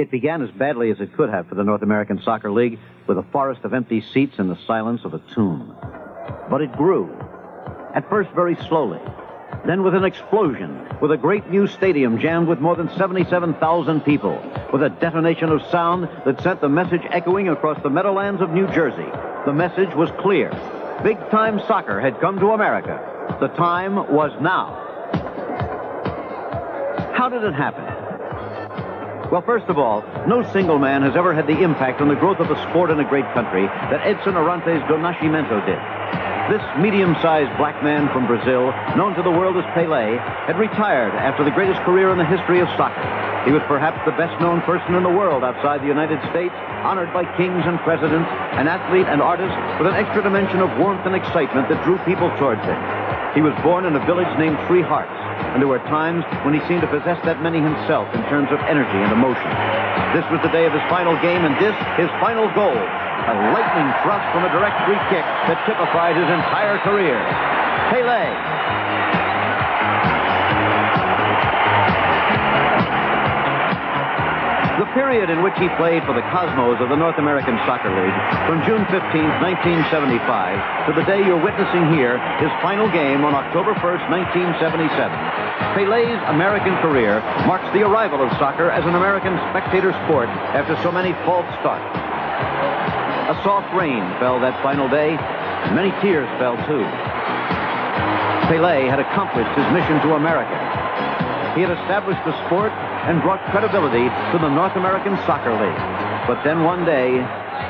It began as badly as it could have for the North American Soccer League, with a forest of empty seats and the silence of a tomb. But it grew, at first very slowly, then with an explosion, with a great new stadium jammed with more than 77,000 people, with a detonation of sound that sent the message echoing across the meadowlands of New Jersey. The message was clear. Big-time soccer had come to America. The time was now. How did it happen? Well, first of all, no single man has ever had the impact on the growth of a sport in a great country that Edson Arantes do Nascimento did. This medium-sized black man from Brazil, known to the world as Pelé, had retired after the greatest career in the history of soccer. He was perhaps the best-known person in the world outside the United States, honored by kings and presidents, an athlete and artist with an extra dimension of warmth and excitement that drew people towards him. He was born in a village named Three Hearts, and there were times when he seemed to possess that many himself in terms of energy and emotion. This was the day of his final game, and this, his final goal. A lightning thrust from a direct free kick that typified his entire career. Pelé. The period in which he played for the Cosmos of the North American Soccer League, from June 15, 1975, to the day you're witnessing here, his final game on October 1st, 1977. Pelé's American career marks the arrival of soccer as an American spectator sport after so many false starts. A soft rain fell that final day, and many tears fell too. Pelé had accomplished his mission to America. He had established the sport and brought credibility to the North American Soccer League. But then one day,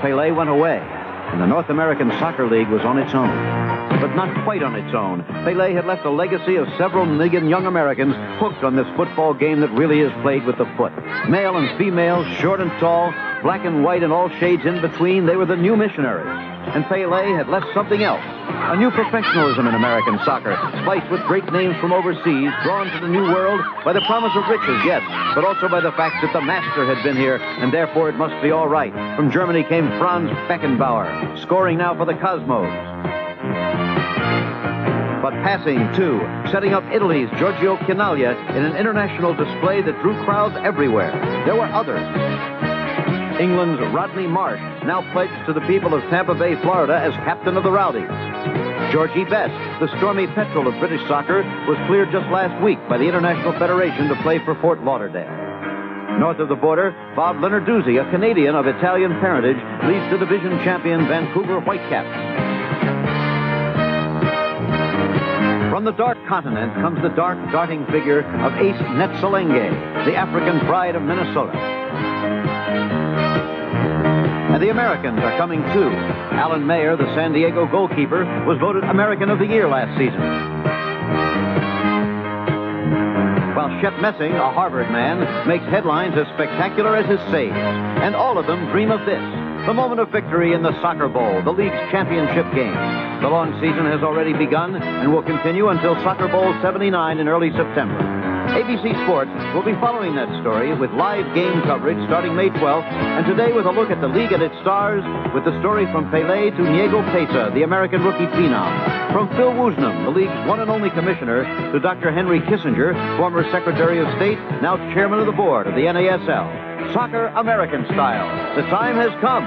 Pelé went away, and the North American Soccer League was on its own. But not quite on its own. Pelé had left a legacy of several million young Americans hooked on this football game that really is played with the foot. Male and female, short and tall, black and white and all shades in between, they were the new missionaries. And Pelé had left something else. A new professionalism in American soccer, spiced with great names from overseas, drawn to the new world by the promise of riches, yes, but also by the fact that the master had been here, and therefore it must be all right. From Germany came Franz Beckenbauer, scoring now for the Cosmos. But passing, too, setting up Italy's Giorgio Canaglia in an international display that drew crowds everywhere. There were others. England's Rodney Marsh, now pledged to the people of Tampa Bay, Florida, as captain of the Rowdies. Georgie Best, the stormy petrel of British soccer, was cleared just last week by the International Federation to play for Fort Lauderdale. North of the border, Bob Lenarduzzi, a Canadian of Italian parentage, leads the division champion Vancouver Whitecaps. From the dark continent comes the dark, darting figure of Ace Netzelenge, the African pride of Minnesota. And the Americans are coming too. Alan Mayer, the San Diego goalkeeper, was voted American of the Year last season. While Shep Messing, a Harvard man, makes headlines as spectacular as his saves. And all of them dream of this, the moment of victory in the Soccer Bowl, the league's championship game. The long season has already begun and will continue until Soccer Bowl 79 in early September. ABC Sports will be following that story with live game coverage starting May 12th, and today with a look at the league and its stars, with the story from Pelé to Diego Pesa, the American rookie phenom. From Phil Woosnam, the league's one and only commissioner, to Dr. Henry Kissinger, former Secretary of State, now chairman of the board of the NASL. Soccer American style. The time has come.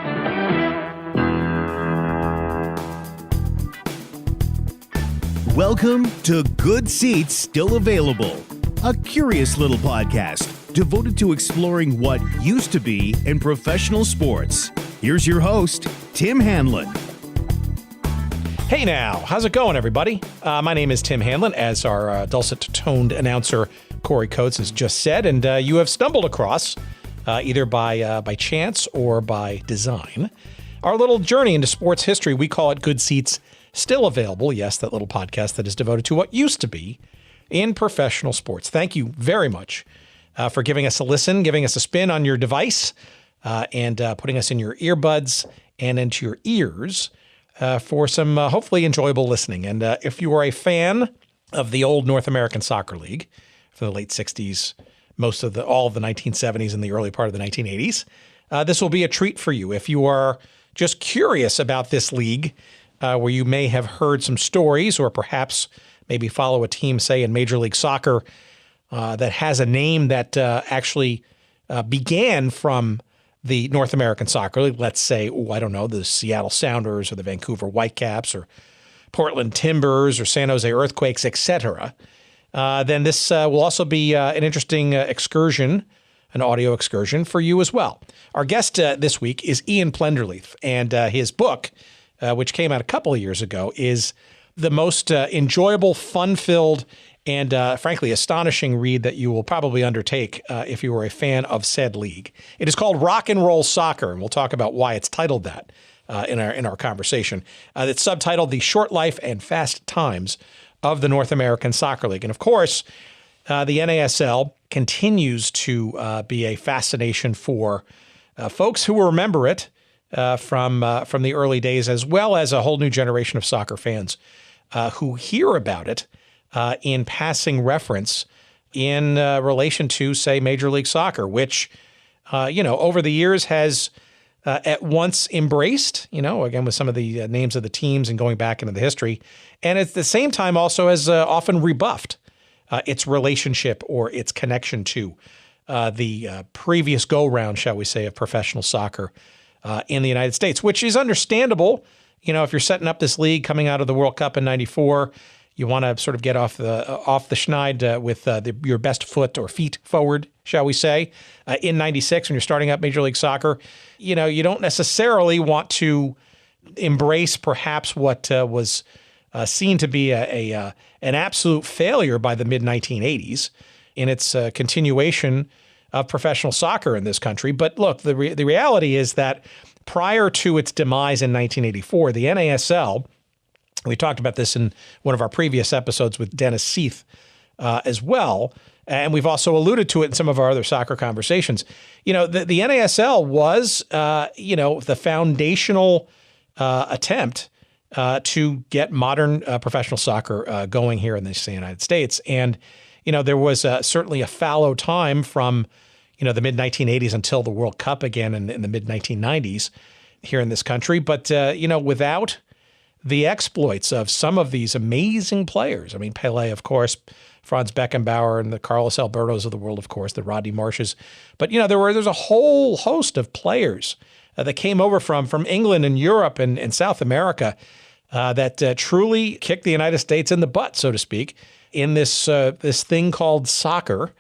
Welcome to Good Seats Still Available, a curious little podcast devoted to exploring what used to be in professional sports. Here's your host, Tim Hanlon. Hey now, how's it going, everybody? My name is Tim Hanlon, as our dulcet-toned announcer Corey Coates has just said, and you have stumbled across, either by chance or by design, our little journey into sports history. We call it Good Seats Still Available. Yes, that little podcast that is devoted to what used to be in professional sports. Thank you very much for giving us a listen, giving us a spin on your device, and putting us in your earbuds and into your ears for some hopefully enjoyable listening. And if you are a fan of the old North American Soccer League for the late 60s, all of the 1970s and the early part of the 1980s, this will be a treat for you. If you are just curious about this league, where you may have heard some stories or perhaps maybe follow a team, say, in Major League Soccer that has a name that actually began from the North American Soccer League, let's say, the Seattle Sounders or the Vancouver Whitecaps or Portland Timbers or San Jose Earthquakes, etc., then this will also be an interesting excursion, an audio excursion for you as well. Our guest this week is Ian Plenderleith, and his book, which came out a couple of years ago, is the most enjoyable, fun-filled, and frankly, astonishing read that you will probably undertake if you were a fan of said league. It is called Rock and Roll Soccer, and we'll talk about why it's titled that in our conversation. It's subtitled The Short Life and Fast Times of the North American Soccer League. And of course, the NASL continues to be a fascination for folks who will remember it from the early days, as well as a whole new generation of soccer fans who hear about it in passing reference in relation to, say, Major League Soccer, which, over the years has at once embraced, again, with some of the names of the teams and going back into the history, and at the same time also has often rebuffed its relationship or its connection to the previous go-round, shall we say, of professional soccer in the United States, which is understandable. If you're setting up this league coming out of the World Cup in '94, you want to sort of get off the schneid with your best foot or feet forward, shall we say. In '96, when you're starting up Major League Soccer, you don't necessarily want to embrace perhaps what was seen to be an absolute failure by the mid-1980s in its continuation of professional soccer in this country. But look, the reality is that prior to its demise in 1984, the NASL, we talked about this in one of our previous episodes with Dennis Seath as well, and we've also alluded to it in some of our other soccer conversations. The NASL was, the foundational attempt to get modern professional soccer going here in the United States. And, there was certainly a fallow time from, the mid-1980s until the World Cup again in the mid-1990s here in this country. But, without the exploits of some of these amazing players, I mean, Pelé, of course, Franz Beckenbauer, and the Carlos Albertos of the world, of course, the Rodney Marshes. But, there's a whole host of players that came over from England and Europe and South America that truly kicked the United States in the butt, so to speak, in this thing called soccer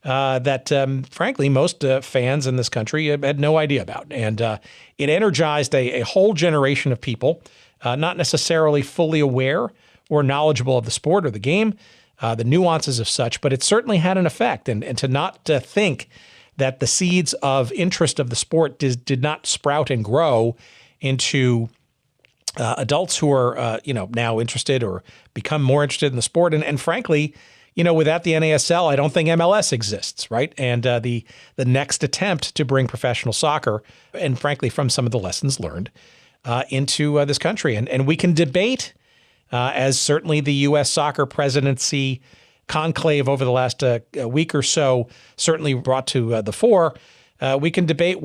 that, frankly, most fans in this country had no idea about. And it energized a whole generation of people, not necessarily fully aware or knowledgeable of the sport or the game, the nuances of such, but it certainly had an effect. And to not think that the seeds of interest of the sport did not sprout and grow into adults who are, now interested or become more interested in the sport. And frankly, without the NASL, I don't think MLS exists, right? And the next attempt to bring professional soccer, and frankly, from some of the lessons learned, into this country. And we can debate, as certainly the U.S. soccer presidency conclave over the last week or so certainly brought to the fore, we can debate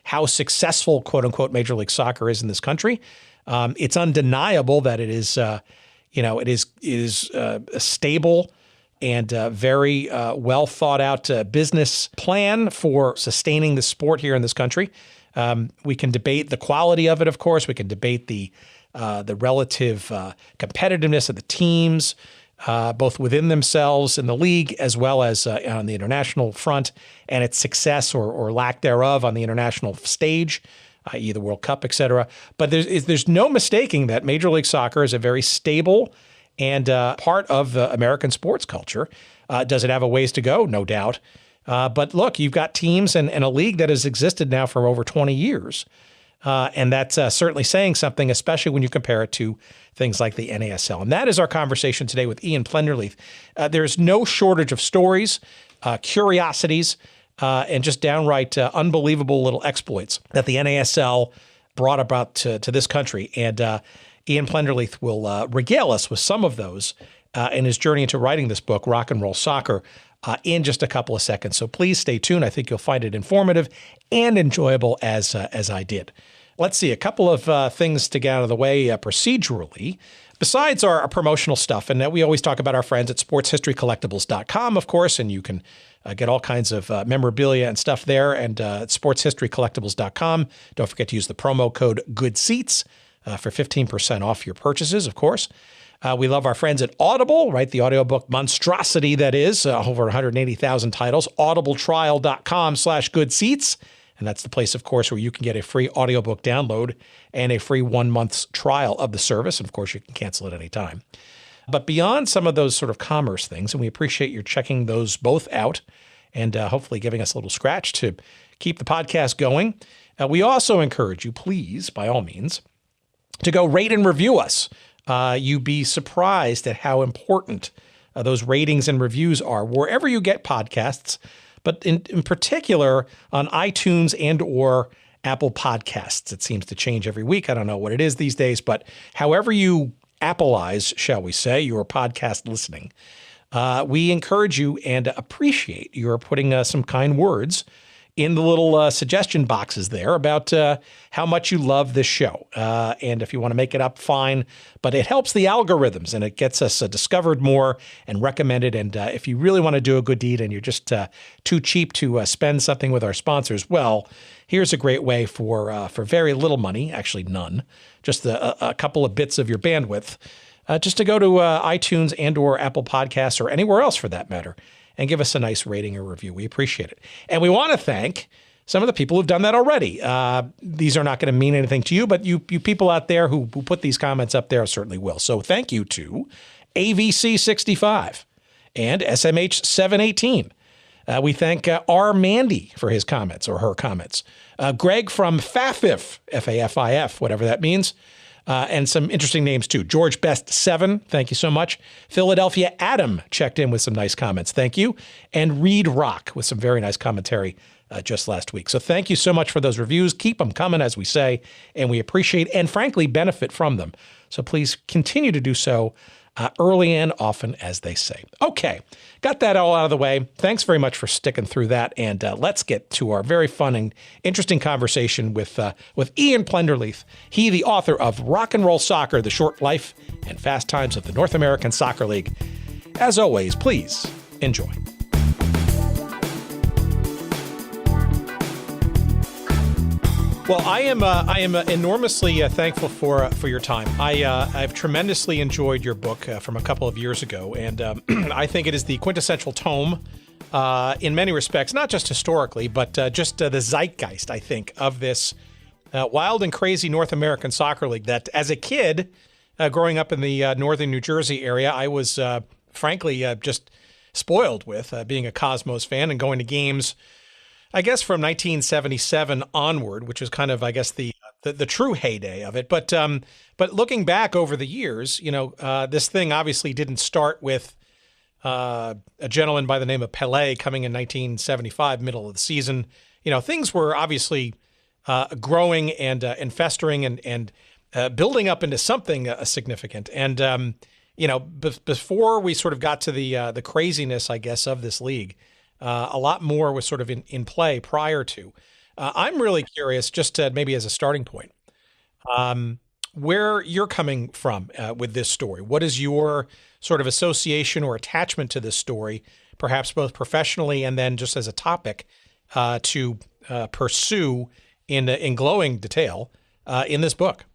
how successful, quote unquote, Major League Soccer is in this country. It's undeniable that it is, it is a stable and very well thought out business plan for sustaining the sport here in this country. We can debate the quality of it, of course. We can debate the relative competitiveness of the teams, both within themselves in the league as well as on the international front, and its success or lack thereof on the international stage, i.e. the World Cup, et cetera. But there's no mistaking that Major League Soccer is a very stable and part of the American sports culture. Does it have a ways to go? No doubt. But look, you've got teams and a league that has existed now for over 20 years. And that's certainly saying something, especially when you compare it to things like the NASL. And that is our conversation today with Ian Plenderleith. There's no shortage of stories, curiosities, and just downright unbelievable little exploits that the NASL brought about to this country. And Ian Plenderleith will regale us with some of those in his journey into writing this book, Rock and Roll Soccer, in just a couple of seconds. So please stay tuned. I think you'll find it informative and enjoyable as I did. Let's see, a couple of things to get out of the way procedurally. Besides our promotional stuff, and we always talk about our friends at sportshistorycollectibles.com, of course, and you can get all kinds of memorabilia and stuff there, and at sportshistorycollectibles.com. Don't forget to use the promo code GOODSEATS for 15% off your purchases, of course. We love our friends at Audible, right? The audiobook monstrosity that is, over 180,000 titles, audibletrial.com/goodseats. And that's the place, of course, where you can get a free audiobook download and a free 1 month's trial of the service. And of course, you can cancel at any time. But beyond some of those sort of commerce things, and we appreciate your checking those both out and hopefully giving us a little scratch to keep the podcast going, we also encourage you, please, by all means, to go rate and review us. You'd be surprised at how important those ratings and reviews are wherever you get podcasts, but in particular on iTunes and or Apple Podcasts. It seems to change every week. I don't know what it is these days, but however you Appleize, shall we say, your podcast listening, we encourage you and appreciate your putting some kind words in the little suggestion boxes there about how much you love this show. And if you want to make it up, fine. But it helps the algorithms and it gets us discovered more and recommended. And if you really want to do a good deed and you're just too cheap to spend something with our sponsors, well, here's a great way for very little money, actually none, just a couple of bits of your bandwidth, just to go to iTunes and or Apple Podcasts or anywhere else for that matter, and give us a nice rating or review. We appreciate it. And we want to thank some of the people who've done that already. These are not going to mean anything to you, but you people out there who put these comments up there certainly will. So thank you to AVC65 and SMH718. We thank R. Mandy for his comments or her comments. Greg from Fafif, F-A-F-I-F, whatever that means. And some interesting names too. George Best 7, thank you so much. Philadelphia Adam checked in with some nice comments, thank you. And Reed Rock with some very nice commentary just last week. So thank you so much for those reviews. Keep them coming, as we say, and we appreciate and frankly benefit from them. So please continue to do so early and often, as they say. Okay, got that all out of the way. Thanks very much for sticking through that, and let's get to our very fun and interesting conversation with Ian Plenderleith. He, the author of Rock and Roll Soccer, The Short Life and Fast Times of the North American Soccer League. As always, please enjoy. Well, I am enormously thankful for your time. I've tremendously enjoyed your book from a couple of years ago, and I think it is the quintessential tome in many respects, not just historically, but just the zeitgeist, I think, of this wild and crazy North American Soccer League that, as a kid, growing up in the northern New Jersey area, I was frankly just spoiled with being a Cosmos fan and going to games, I guess, from 1977 onward, which was kind of, I guess, the true heyday of it. But looking back over the years, you know, this thing obviously didn't start with a gentleman by the name of Pelé coming in 1975, middle of the season. You know, things were obviously growing and festering and building up into something significant. And you know, before we sort of got to the craziness, I guess, of this league. A lot more was sort of in play prior to. I'm really curious, just maybe as a starting point, where you're coming from with this story. What is your sort of association or attachment to this story, perhaps both professionally and then just as a topic to pursue in glowing detail in this book?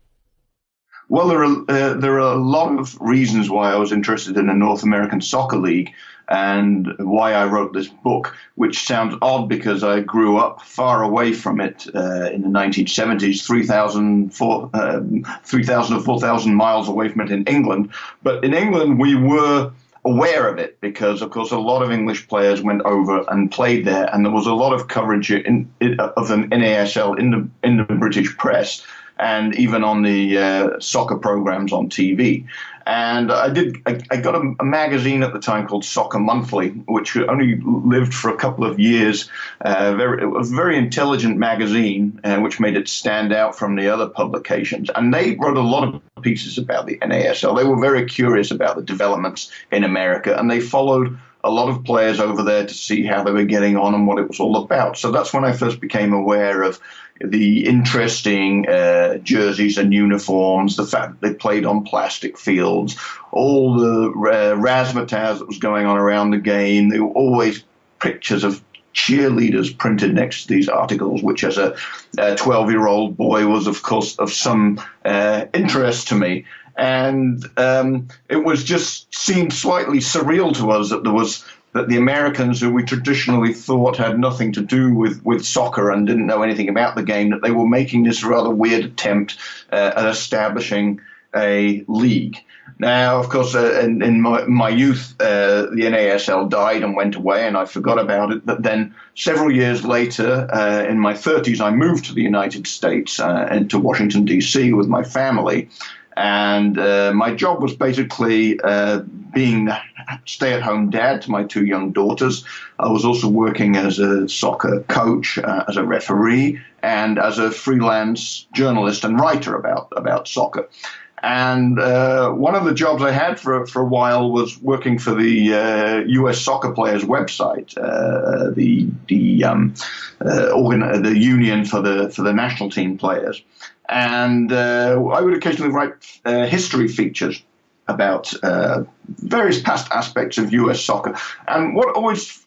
Well, there are a lot of reasons why I was interested in the North American Soccer League and why I wrote this book, which sounds odd because I grew up far away from it in the 1970s, 3,000 or 4,000 miles away from it in England. But in England, we were aware of it because, of course, a lot of English players went over and played there, and there was a lot of coverage of the NASL in the British press and even on the soccer programs on TV. And I got a magazine at the time called Soccer Monthly, which only lived for a couple of years. It was a very intelligent magazine, which made it stand out from the other publications. And they wrote a lot of pieces about the NASL. They were very curious about the developments in America, and they followed a lot of players over there to see how they were getting on and what it was all about. So that's when I first became aware of the interesting jerseys and uniforms, the fact that they played on plastic fields, all the razzmatazz that was going on around the game. There were always pictures of cheerleaders printed next to these articles, which as a 12-year-old boy was, of course, of some interest to me. And it was just seemed slightly surreal to us that the Americans, who we traditionally thought had nothing to do with soccer and didn't know anything about the game, that they were making this rather weird attempt at establishing a league. Now, of course, in my youth, the NASL died and went away, and I forgot about it. But then several years later, in my 30s, I moved to the United States and to Washington, D.C. with my family. And my job was basically being a stay-at-home dad to my two young daughters. I was also working as a soccer coach, as a referee, and as a freelance journalist and writer about soccer. And one of the jobs I had for a while was working for the U.S. Soccer Players website, the union for the national team players. And I would occasionally write history features about various past aspects of U.S. soccer. And what always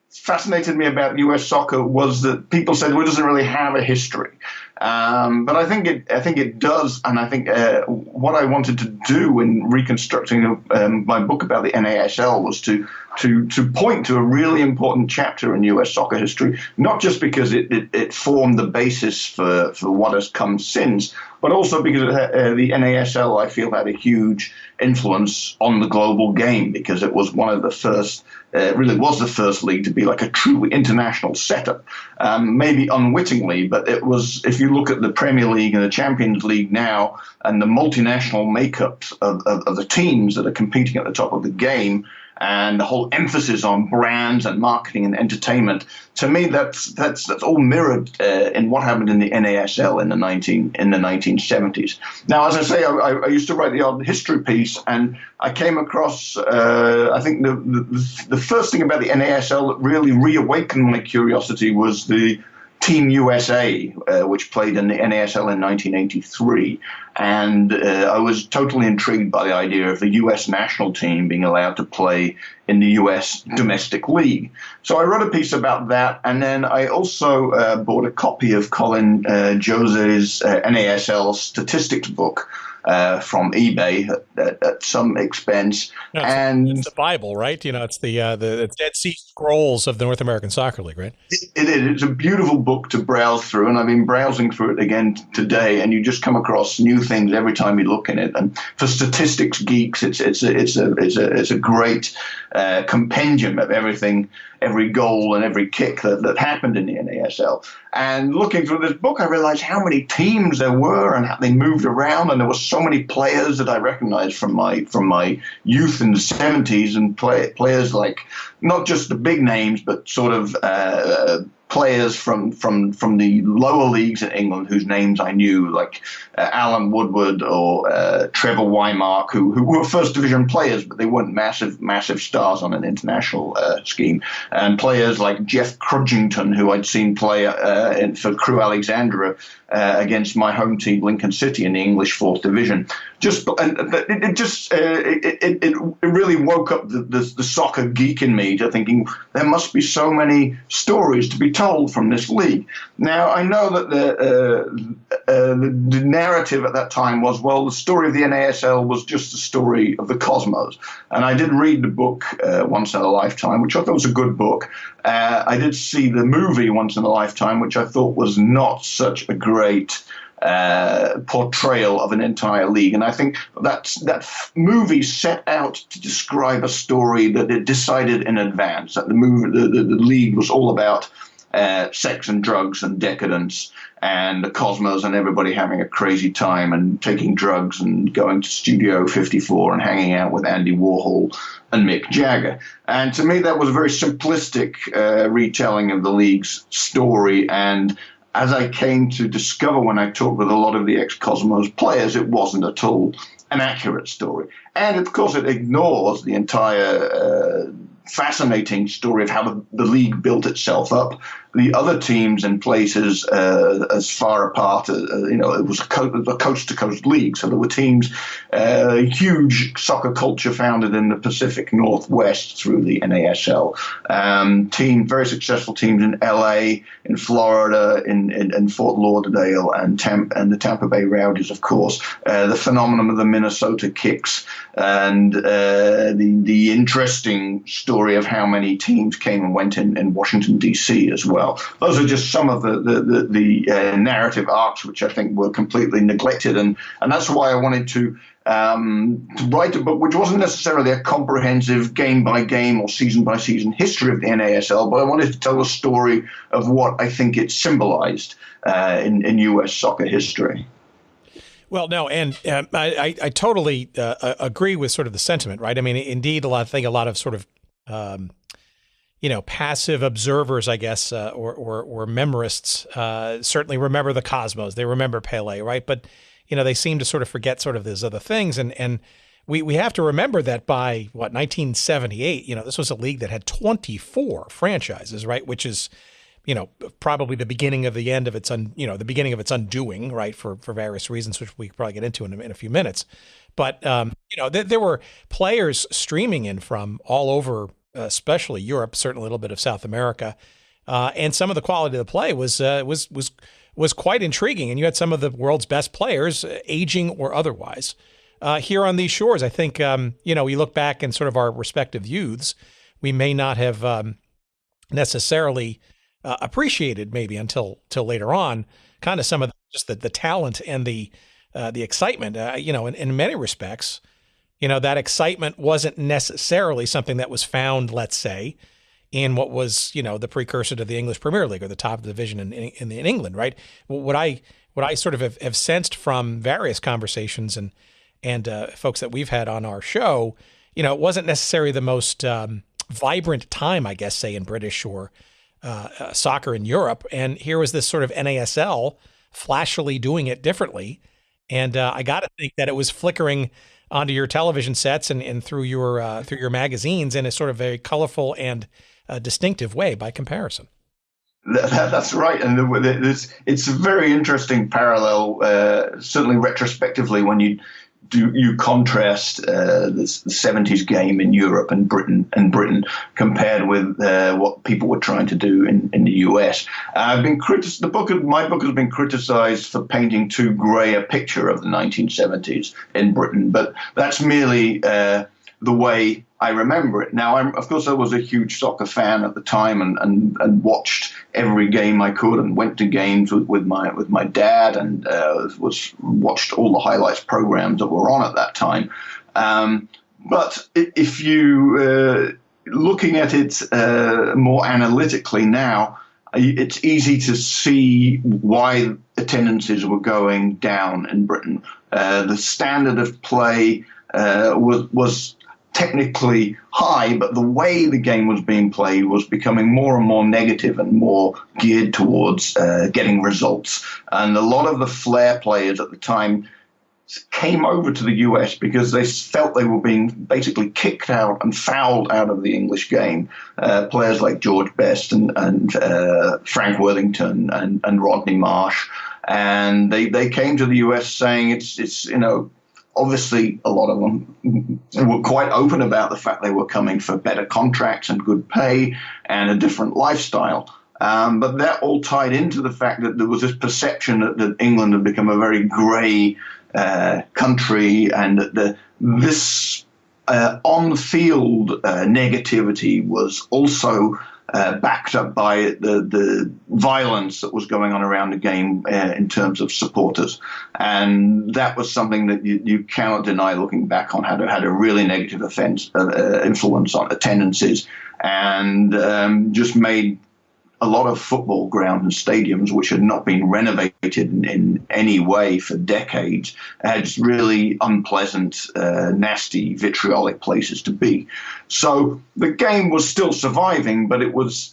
fascinated me about U.S. soccer was that people said, well, it doesn't really have a history. But I think it does, and I think what I wanted to do in reconstructing my book about the NASL was to point to a really important chapter in U.S. soccer history, not just because it formed the basis for what has come since, but also because the NASL, I feel, had a huge influence on the global game, because it was one of the first, really was the first league to be like a truly international setup, maybe unwittingly, but it was, if you look at the Premier League and the Champions League now and the multinational makeups of the teams that are competing at the top of the game, and the whole emphasis on brands and marketing and entertainment, to me, that's all mirrored in what happened in the NASL in the 1970s. Now, as I say, I used to write the odd history piece, and I came across, I think the first thing about the NASL that really reawakened my curiosity was the Team USA, which played in the NASL in 1983. And I was totally intrigued by the idea of the U.S. national team being allowed to play in the U.S. domestic league. So I wrote a piece about that. And then I also bought a copy of Colin Jose's NASL statistics book from eBay at some expense. No, it's the Bible, right? You know, it's the Dead Sea Scrolls of the North American Soccer League, right? It is. It's a beautiful book to browse through, and I've been browsing through it again today, and you just come across new things every time you look in it. And for statistics geeks, it's a great compendium of everything, every goal and every kick that happened in the NASL. And looking through this book, I realized how many teams there were and how they moved around, and there were so many players that I recognized from my youth in the 70s, and players like not just the big names, but sort of players from the lower leagues in England whose names I knew, like Alan Woodward or Trevor Wymark, who were first division players, but they weren't massive stars on an international scheme. And players like Jeff Crudgington, who I'd seen play for Crewe Alexandra against my home team, Lincoln City, in the English fourth division. It really woke up the soccer geek in me to thinking there must be so many stories to be told from this league. Now, I know that the narrative at that time was, well, the story of the NASL was just the story of the Cosmos. And I did read the book Once in a Lifetime, which I thought was a good book. I did see the movie Once in a Lifetime, which I thought was not such a great portrayal of an entire league. And I think that movie set out to describe a story that it decided in advance, that the league was all about sex and drugs and decadence and the Cosmos and everybody having a crazy time and taking drugs and going to Studio 54 and hanging out with Andy Warhol and Mick Jagger. And to me, that was a very simplistic retelling of the league's story. And as I came to discover when I talked with a lot of the ex-Cosmos players, it wasn't at all an accurate story. And, of course, it ignores the entire fascinating story of how the league built itself up. The other teams in places as far apart, it was a coast-to-coast league. So there were teams, huge soccer culture founded in the Pacific Northwest through the NASL. Very successful teams in LA, in Florida, in Fort Lauderdale, and the Tampa Bay Rowdies, of course. The phenomenon of the Minnesota Kicks, and the interesting story of how many teams came and went in Washington, D.C. as well. Those are just some of the narrative arcs which I think were completely neglected, and that's why I wanted to write a book which wasn't necessarily a comprehensive game-by-game or season-by-season history of the NASL, but I wanted to tell a story of what I think it symbolized in U.S. soccer history. Well, no, and I totally agree with sort of the sentiment, right? I mean, indeed, I think a lot of sort of passive observers, I guess, or memorists certainly remember the Cosmos. They remember Pelé, right? But, they seem to sort of forget sort of these other things. And we have to remember that by, 1978, this was a league that had 24 franchises, right? Which is, probably the beginning of the end of its, the beginning of its undoing, right? For various reasons, which we could probably get into in a few minutes. But, there were players streaming in from all over, especially Europe, certainly a little bit of South America, and some of the quality of the play was quite intriguing. And you had some of the world's best players, aging or otherwise, here on these shores. I think we look back in sort of our respective youths, we may not have necessarily appreciated maybe until later on, kind of some of just the talent and the excitement. In many respects. That excitement wasn't necessarily something that was found, let's say, in what was, the precursor to the English Premier League or the top division in England, right? What I sort of have sensed from various conversations and folks that we've had on our show, it wasn't necessarily the most vibrant time, I guess, say in British or soccer in Europe. And here was this sort of NASL flashily doing it differently. And I got to think that it was flickering onto your television sets and through your magazines in a sort of very colorful and distinctive way by comparison. That's right, and it's a very interesting parallel. Certainly, retrospectively, when you contrast the 70s game in Europe and Britain compared with what people were trying to do in the US. My book has been criticized for painting too grey a picture of the 1970s in Britain, but that's merely the way I remember it. Now, of course, I was a huge soccer fan at the time and watched every game I could and went to games with my dad and watched all the highlights programs that were on at that time. But if you looking at it more analytically now, it's easy to see why attendances were going down in Britain. The standard of play was technically high, but the way the game was being played was becoming more and more negative and more geared towards getting results. And a lot of the flair players at the time came over to the US because they felt they were being basically kicked out and fouled out of the English game. Players like George Best and Frank Worthington and Rodney Marsh. And they came to the US saying it's obviously, a lot of them were quite open about the fact they were coming for better contracts and good pay and a different lifestyle. But that all tied into the fact that there was this perception that England had become a very grey country, and that this on-field negativity was also backed up by the violence that was going on around the game in terms of supporters. And that was something that you cannot deny looking back on, had a really negative influence on attendances, and just made a lot of football grounds and stadiums, which had not been renovated in any way for decades, had really unpleasant, nasty, vitriolic places to be. So the game was still surviving, but it was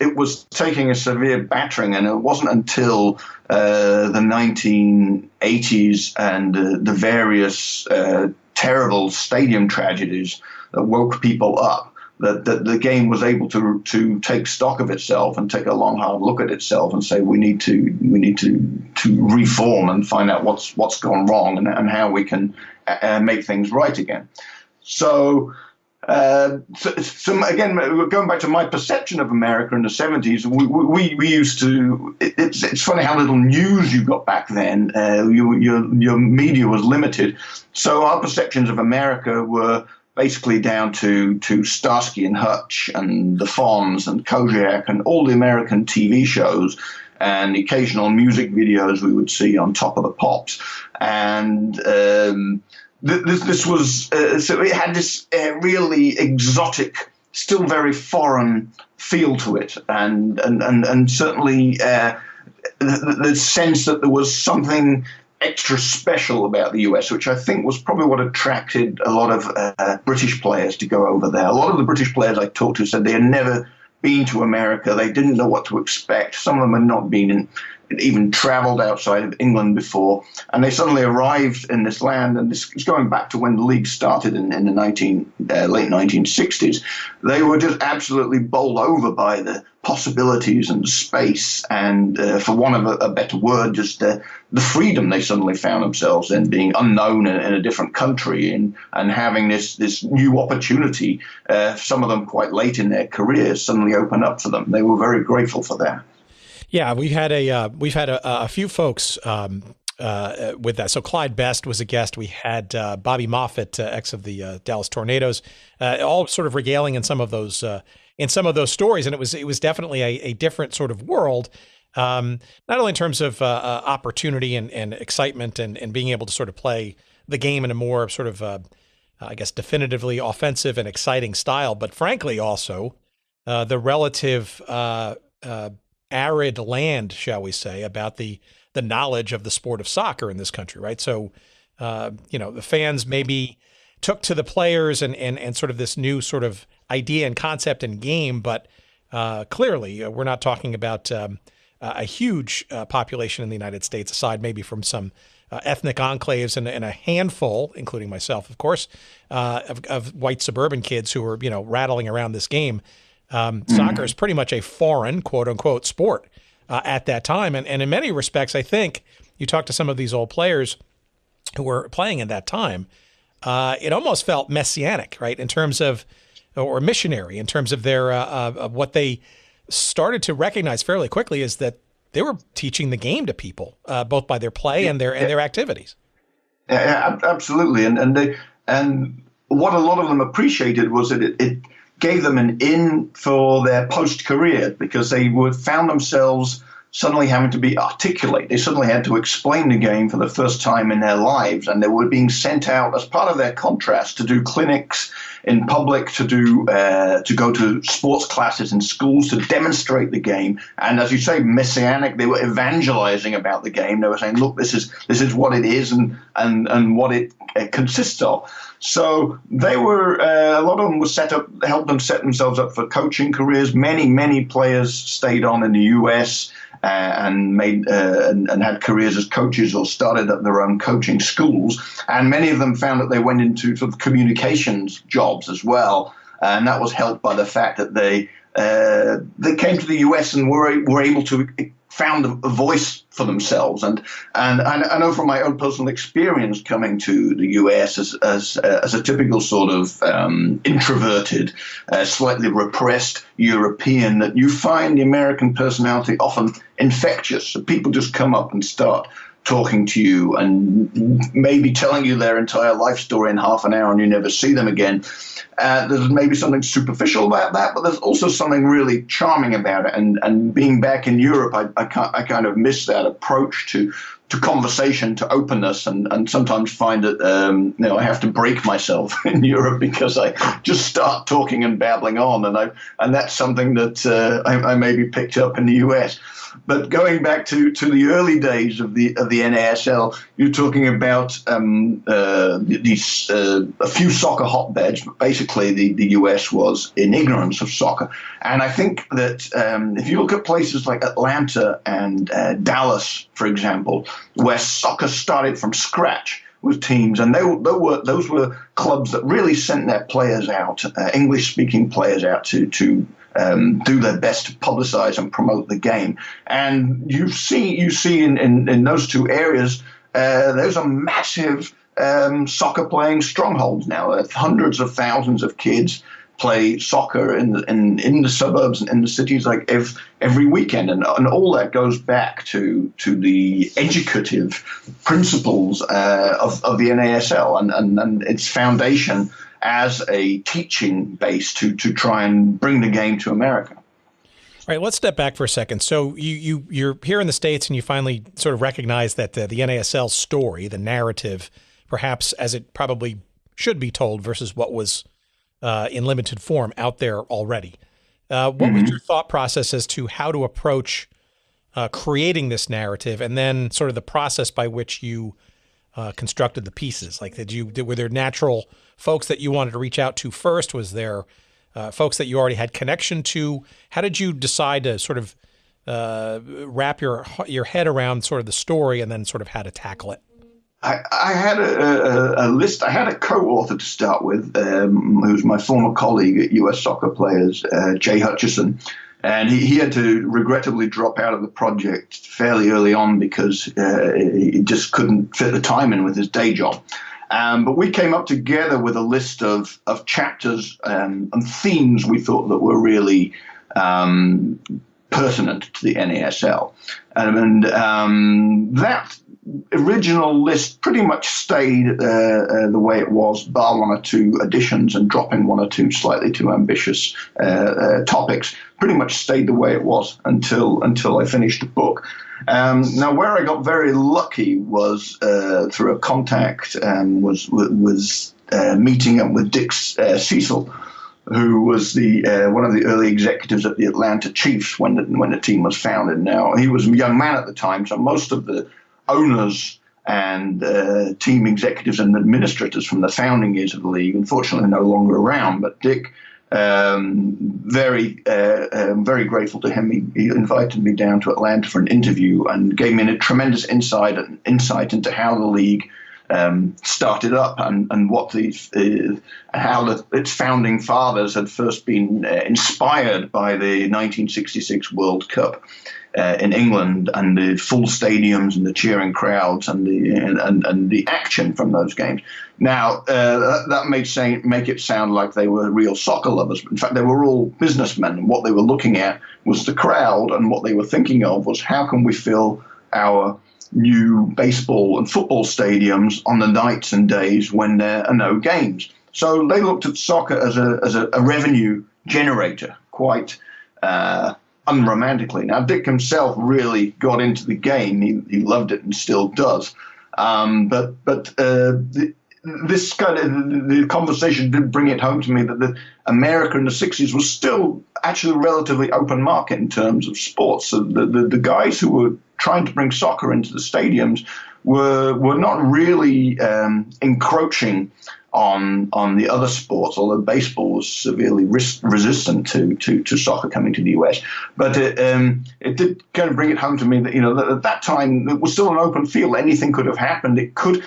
taking a severe battering, and it wasn't until the 1980s and the various terrible stadium tragedies that woke people up. that the game was able to take stock of itself and take a long, hard look at itself and say we need to reform and find out what's gone wrong and how we can make things right again. So again, going back to my perception of America in the 70s, we used to. It's funny how little news you got back then. Your media was limited, so our perceptions of America were basically down to Starsky and Hutch and the Fonz and Kojak and all the American TV shows and the occasional music videos we would see on Top of the Pops. And this was so it had this really exotic, still very foreign feel to it, and certainly the sense that there was something extra special about the US, which I think was probably what attracted a lot of British players to go over there. A lot of the British players I talked to said they had never been to America. They didn't know what to expect. Some of them had not been even traveled outside of England before, and they suddenly arrived in this land. And this is going back to when the league started in the late 1960s. They were just absolutely bowled over by the possibilities and space, and for want of a better word, just the freedom they suddenly found themselves in, being unknown in a different country and having this new opportunity. Some of them quite late in their careers suddenly open up for them. They were very grateful for that. Yeah, we've had a few folks with that. So Clyde Best was a guest. We had Bobby Moffett, ex of the Dallas Tornadoes, all sort of regaling in some of those stories, and it was definitely a different sort of world, not only in terms of opportunity and excitement and being able to sort of play the game in a more sort of I guess definitively offensive and exciting style, but frankly also the relative arid land, shall we say, about the knowledge of the sport of soccer in this country, right? So, the fans maybe took to the players and sort of this new sort of idea and concept and game, but clearly we're not talking about a huge population in the United States, aside maybe from some ethnic enclaves and a handful, including myself, of course, of white suburban kids who were, rattling around this game. Soccer is pretty much a foreign, quote unquote, sport at that time. And in many respects, I think you talk to some of these old players who were playing at that time, it almost felt messianic, right? In terms of, or missionary in terms of their, of what they started to recognize fairly quickly is that they were teaching the game to people, both by their play and their activities. Yeah, absolutely. And what a lot of them appreciated was that it gave them an in for their post-career, because they found themselves suddenly having to be articulate. They suddenly had to explain the game for the first time in their lives, and they were being sent out as part of their contrast to do clinics in public, to go to sports classes in schools to demonstrate the game. And as you say, messianic, they were evangelizing about the game. They were saying, look, this is what it is and what it consists of. So they were, a lot of them were helped them set themselves up for coaching careers. Many players stayed on in the US and made and had careers as coaches or started up their own coaching schools. And many of them found that they went into sort of communications jobs as well. And that was helped by the fact that they came to the US and were able to found a voice for themselves. And I know from my own personal experience coming to the US as a typical sort of introverted, slightly repressed European, that you find the American personality often infectious. So people just come up and start talking to you and maybe telling you their entire life story in half an hour, and you never see them again. There's maybe something superficial about that, but there's also something really charming about it. And being back in Europe, I kind of miss that approach to conversation, to openness, and sometimes find that I have to break myself in Europe because I just start talking and babbling on, and that's something that I maybe picked up in the US. But going back to the early days of the NASL, you're talking about these a few soccer hotbeds. But basically, the US was in ignorance of soccer, and I think that if you look at places like Atlanta and Dallas, for example, where soccer started from scratch, teams, and those were clubs that really sent their players out, English-speaking players out to do their best to publicize and promote the game. And you see in those two areas, there's a massive soccer playing strongholds now. Hundreds of thousands of kids play soccer in the suburbs and in the cities like every weekend, and all that goes back to the educative principles of the NASL and its foundation as a teaching base to try and bring the game to America. All right, let's step back for a second. So you're here in the States and you finally sort of recognize that the NASL story, the narrative, perhaps as it probably should be told versus what was in limited form out there already. What was your thought process as to how to approach creating this narrative, and then sort of the process by which you constructed the pieces? Like, were there natural folks that you wanted to reach out to first? Was there folks that you already had connection to? How did you decide to sort of wrap your head around sort of the story and then sort of how to tackle it? I had a list. I had a co-author to start with, who was my former colleague at US Soccer Players, Jay Hutchison. And he had to regrettably drop out of the project fairly early on because he just couldn't fit the time in with his day job. But we came up together with a list of chapters and themes we thought that were really pertinent to the NASL. And that original list pretty much stayed the way it was, bar one or two additions and dropping one or two slightly too ambitious topics. Pretty much stayed the way it was until I finished the book. Now, where I got very lucky was through a contact and was meeting up with Dick Cecil, who was one of the early executives at the Atlanta Chiefs when the team was founded. Now, he was a young man at the time, so most of the owners and team executives and administrators from the founding years of the league, unfortunately, no longer around. But Dick, very grateful to him. He invited me down to Atlanta for an interview and gave me a tremendous insight into how the league started up and what how its founding fathers had first been inspired by the 1966 World Cup in England, and the full stadiums and the cheering crowds and the action from those games. Now, that make it sound like they were real soccer lovers. In fact, they were all businessmen, and what they were looking at was the crowd, and what they were thinking of was how can we fill our new baseball and football stadiums on the nights and days when there are no games. So they looked at soccer as a revenue generator, quite unromantically. Now, Dick himself really got into the game. He loved it and still does. This kind of the conversation did bring it home to me that America in the 60s was still actually a relatively open market in terms of sports. So the guys who were trying to bring soccer into the stadiums were not really encroaching on the other sports, although baseball was severely resistant to soccer coming to the US. But it did kind of bring it home to me that, that at that time it was still an open field. Anything could have happened. It could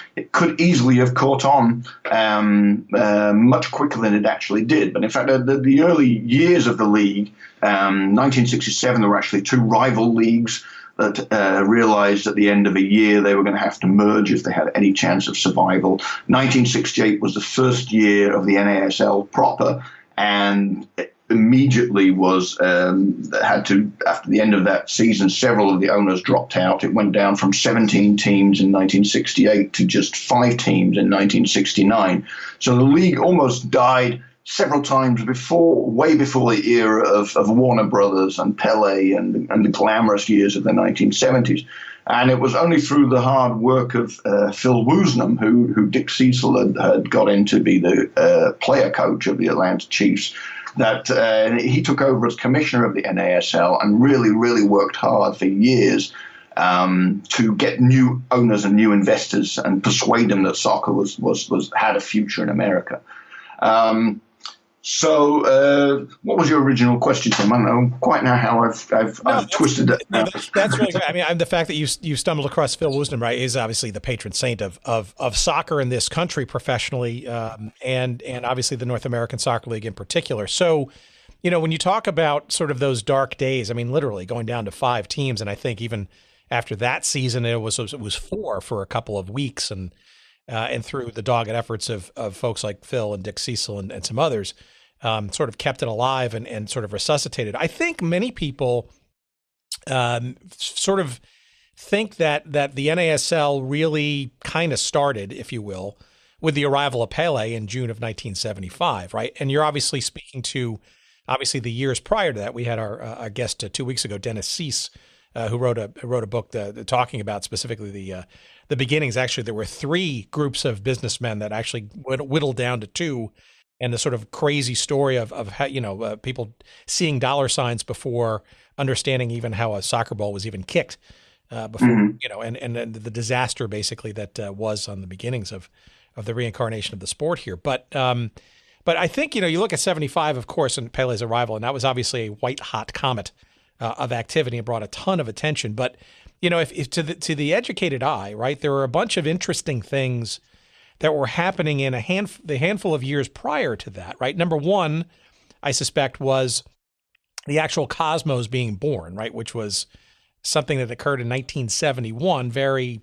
easily have caught on much quicker than it actually did. But in fact, the early years of the league, 1967, there were actually two rival leagues that realized at the end of a year they were going to have to merge if they had any chance of survival. 1968 was the first year of the NASL proper, and immediately had to, after the end of that season, several of the owners dropped out. It went down from 17 teams in 1968 to just 5 teams in 1969. So the league almost died several times way before the era of Warner Brothers and Pelé and the glamorous years of the 1970s. And it was only through the hard work of Phil Woosnam, who Dick Cecil had got in to be the player coach of the Atlanta Chiefs, that he took over as commissioner of the NASL and really, really worked hard for years to get new owners and new investors and persuade them that soccer had a future in America. So, what was your original question, Tim? I don't know quite now how I've twisted it. No, that's really great. I mean, the fact that you stumbled across Phil Woosnam, right, is obviously the patron saint of soccer in this country professionally, and obviously the North American Soccer League in particular. So, when you talk about sort of those dark days, I mean, literally going down to 5 teams, and I think even after that season, it was 4 for a couple of weeks, and through the dogged efforts of folks like Phil and Dick Cecil and some others. Sort of kept it alive and sort of resuscitated. I think many people sort of think that the NASL really kind of started, if you will, with the arrival of Pelé in June of 1975, right? And you're obviously speaking to, obviously, the years prior to that. We had our guest 2 weeks ago, Dennis Cease, who wrote a book talking about specifically the beginnings. Actually, there were 3 groups of businessmen that actually whittled down to 2. And the sort of crazy story of how, people seeing dollar signs before understanding even how a soccer ball was even kicked before, and the disaster basically that was on the beginnings of the reincarnation of the sport here. But I think, you look at 75, of course, and Pelé's arrival, and that was obviously a white hot comet of activity and brought a ton of attention. But, if to the educated eye, right, there were a bunch of interesting things that were happening in the handful of years prior to that, right? Number one, I suspect, was the actual Cosmos being born, right? Which was something that occurred in 1971, very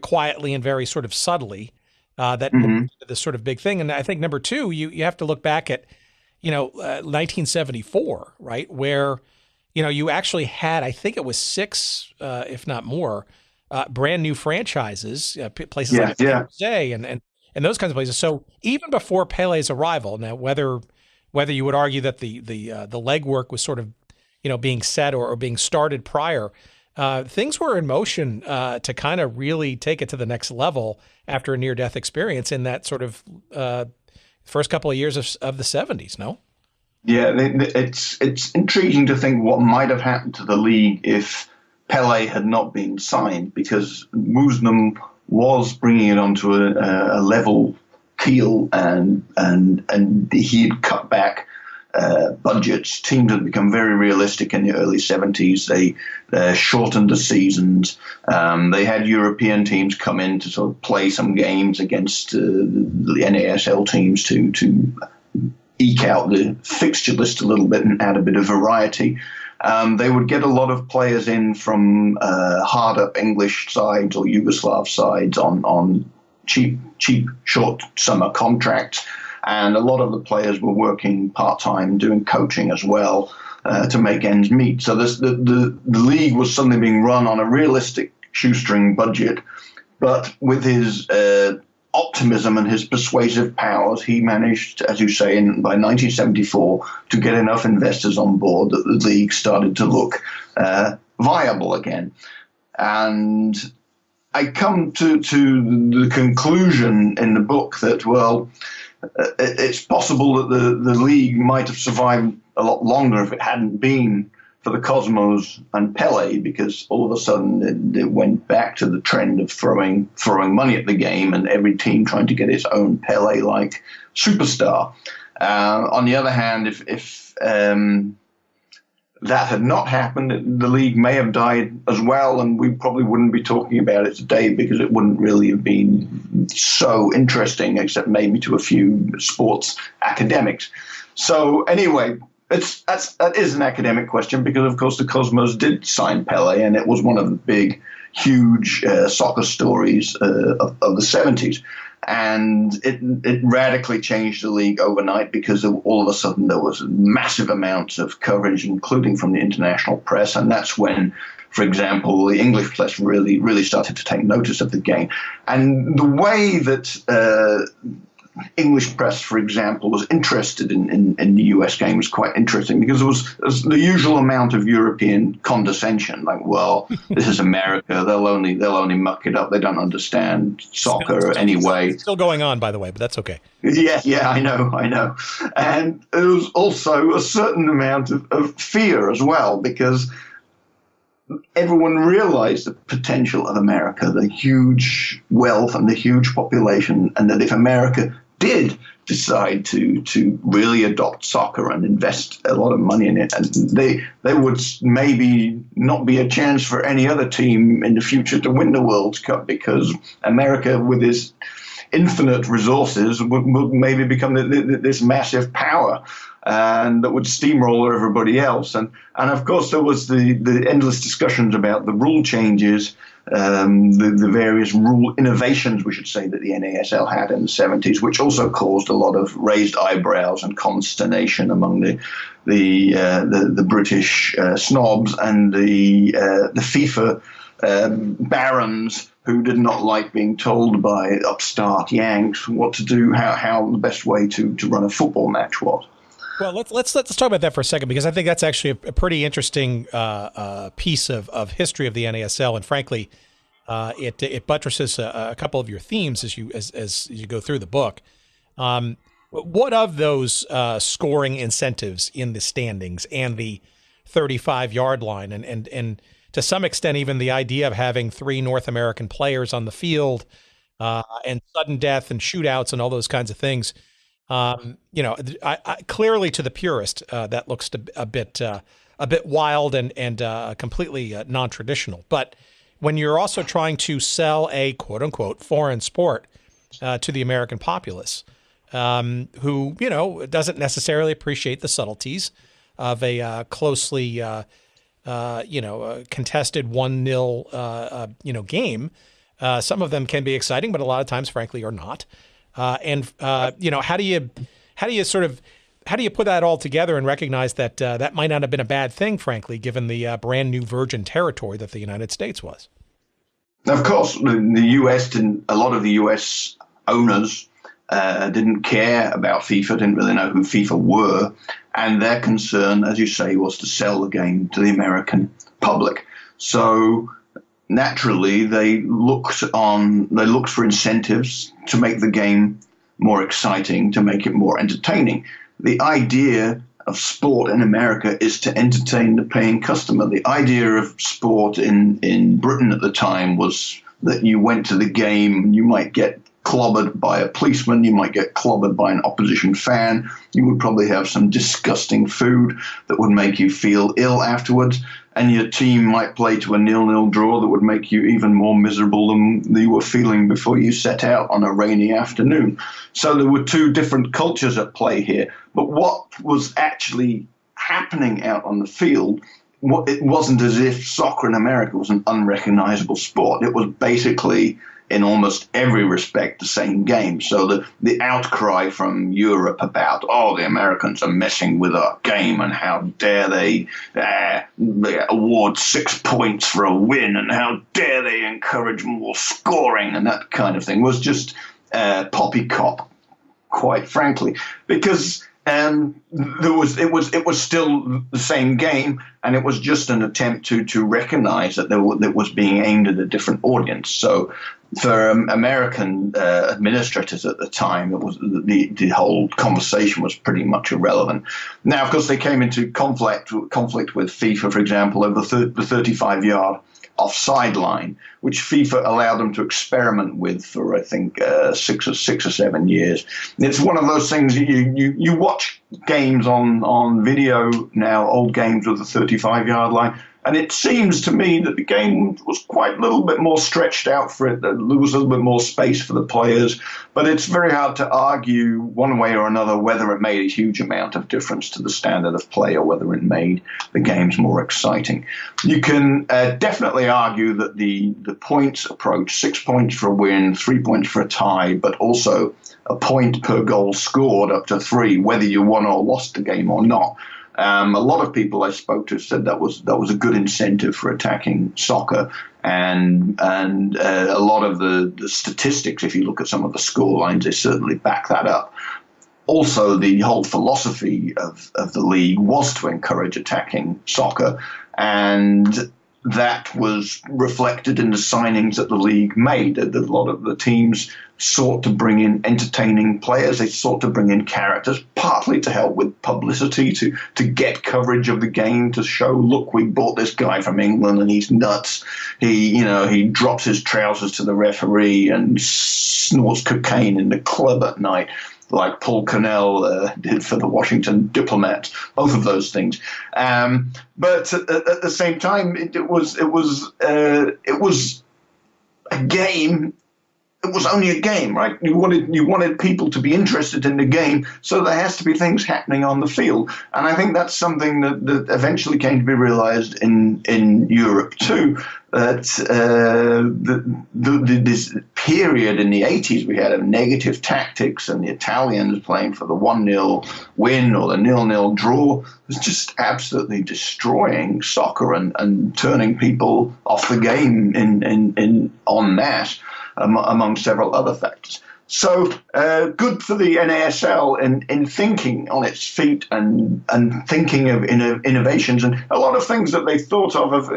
quietly and very sort of subtly, that this sort of big thing. And I think number two, you have to look back at, 1974, right? Where, you actually had, I think it was 6, if not more, brand new franchises, places like Jose and those kinds of places. So even before Pelé's arrival, now whether you would argue that the legwork was sort of being set or being started prior, things were in motion to kind of really take it to the next level after a near-death experience in that sort of first couple of years of the 70s. No. Yeah, it's intriguing to think what might have happened to the league if Pelé had not been signed, because Woosnam was bringing it onto a level keel, and he had cut back budgets. Teams had become very realistic in the early 70s. They shortened the seasons. They had European teams come in to sort of play some games against the NASL teams to eke out the fixture list a little bit and add a bit of variety. They would get a lot of players in from hard-up English sides or Yugoslav sides on cheap, short summer contracts. And a lot of the players were working part-time, doing coaching as well to make ends meet. So the league was suddenly being run on a realistic shoestring budget. But with his optimism and his persuasive powers, he managed, as you say, by 1974 to get enough investors on board that the league started to look viable again. And I come to the conclusion in the book that, well, it's possible that the league might have survived a lot longer if it hadn't been for the Cosmos and Pelé, because all of a sudden it went back to the trend of throwing money at the game and every team trying to get its own Pelé-like superstar. On the other hand, if that had not happened, the league may have died as well, and we probably wouldn't be talking about it today because it wouldn't really have been so interesting, except maybe to a few sports academics. So anyway, that is an academic question because, of course, the Cosmos did sign Pelé, and it was one of the big, huge soccer stories of the 70s. And it radically changed the league overnight because all of a sudden there was massive amounts of coverage, including from the international press. And that's when, for example, the English press really started to take notice of the game. And the way that English press, for example, was interested in the US game was quite interesting because there was the usual amount of European condescension, like, well, this is America, they'll only muck it up, they don't understand soccer anyway. Still going on, by the way, but that's okay. Yeah, I know. And there was also a certain amount of fear as well, because everyone realized the potential of America, the huge wealth and the huge population, and that if America did decide to really adopt soccer and invest a lot of money in it, and there would maybe not be a chance for any other team in the future to win the World Cup, because America, with its infinite resources, would maybe become this massive power, and that would steamroller everybody else. And of course, there was the endless discussions about the rule changes, the various rule innovations, we should say, that the NASL had in the 70s, which also caused a lot of raised eyebrows and consternation among the British snobs and the FIFA barons, who did not like being told by upstart Yanks what to do, how the best way to run a football match was. Well, let's talk about that for a second, because I think that's actually a pretty interesting piece of history of the NASL, and frankly, it buttresses a couple of your themes as you go through the book. What of those scoring incentives in the standings and the 35-yard line, and to some extent even the idea of having 3 North American players on the field, and sudden death and shootouts and all those kinds of things? I clearly, to the purist, that looks a bit wild and completely non-traditional. But when you're also trying to sell a quote unquote foreign sport to the American populace, who doesn't necessarily appreciate the subtleties of a closely contested 1-0 game, some of them can be exciting, but a lot of times, frankly, are not. How do you put that all together and recognize that that might not have been a bad thing, frankly, given the brand new virgin territory that the United States was? Of course, the U.S. didn't. A lot of the U.S. owners didn't care about FIFA, didn't really know who FIFA were, and their concern, as you say, was to sell the game to the American public. So naturally, they looked for incentives to make the game more exciting, to make it more entertaining. The idea of sport in America is to entertain the paying customer. The idea of sport in Britain at the time was that you went to the game, you might get clobbered by a policeman, you might get clobbered by an opposition fan, you would probably have some disgusting food that would make you feel ill afterwards, and your team might play to a 0-0 draw that would make you even more miserable than you were feeling before you set out on a rainy afternoon. So there were two different cultures at play here. But what was actually happening out on the field, it wasn't as if soccer in America was an unrecognizable sport. It was basically, in almost every respect, the same game. So the outcry from Europe about, the Americans are messing with our game, and how dare they award 6 points for a win, and how dare they encourage more scoring, and that kind of thing, was just poppycock, quite frankly, because it was still the same game, and it was just an attempt to recognize that it was being aimed at a different audience. So for American administrators at the time, it was the whole conversation was pretty much irrelevant. Now, of course, they came into conflict with FIFA, for example, over the 35-yard offside line, which FIFA allowed them to experiment with for, I think, 6 or 7 years. It's one of those things, you watch games on video now, old games with the 35-yard line, and it seems to me that the game was quite a little bit more stretched out for it. There was a little bit more space for the players, but it's very hard to argue one way or another whether it made a huge amount of difference to the standard of play or whether it made the games more exciting. You can definitely argue that the points approach, 6 points for a win, 3 points for a tie, but also a point per goal scored up to 3, whether you won or lost the game or not. A lot of people I spoke to said that was a good incentive for attacking soccer, and a lot of the statistics, if you look at some of the score lines, they certainly back that up. Also, the whole philosophy of the league was to encourage attacking soccer, and that was reflected in the signings that the league made. A lot of the teams sought to bring in entertaining players. They sought to bring in characters, partly to help with publicity, to get coverage of the game, to show, look, we bought this guy from England and he's nuts. He drops his trousers to the referee and snorts cocaine in the club at night. like Paul Cannell did for the Washington Diplomat, both of those things. But at the same time, it was a game. It was only a game, right? You wanted people to be interested in the game, so there has to be things happening on the field. And I think that's something that eventually came to be realized in Europe too. That this period in the 80s, we had of negative tactics, and the Italians playing for the 1-0 win or the 0-0 draw was just absolutely destroying soccer and turning people off the game in en masse, among several other factors. So good for the NASL in thinking on its feet and thinking of innovations, and a lot of things that they thought of.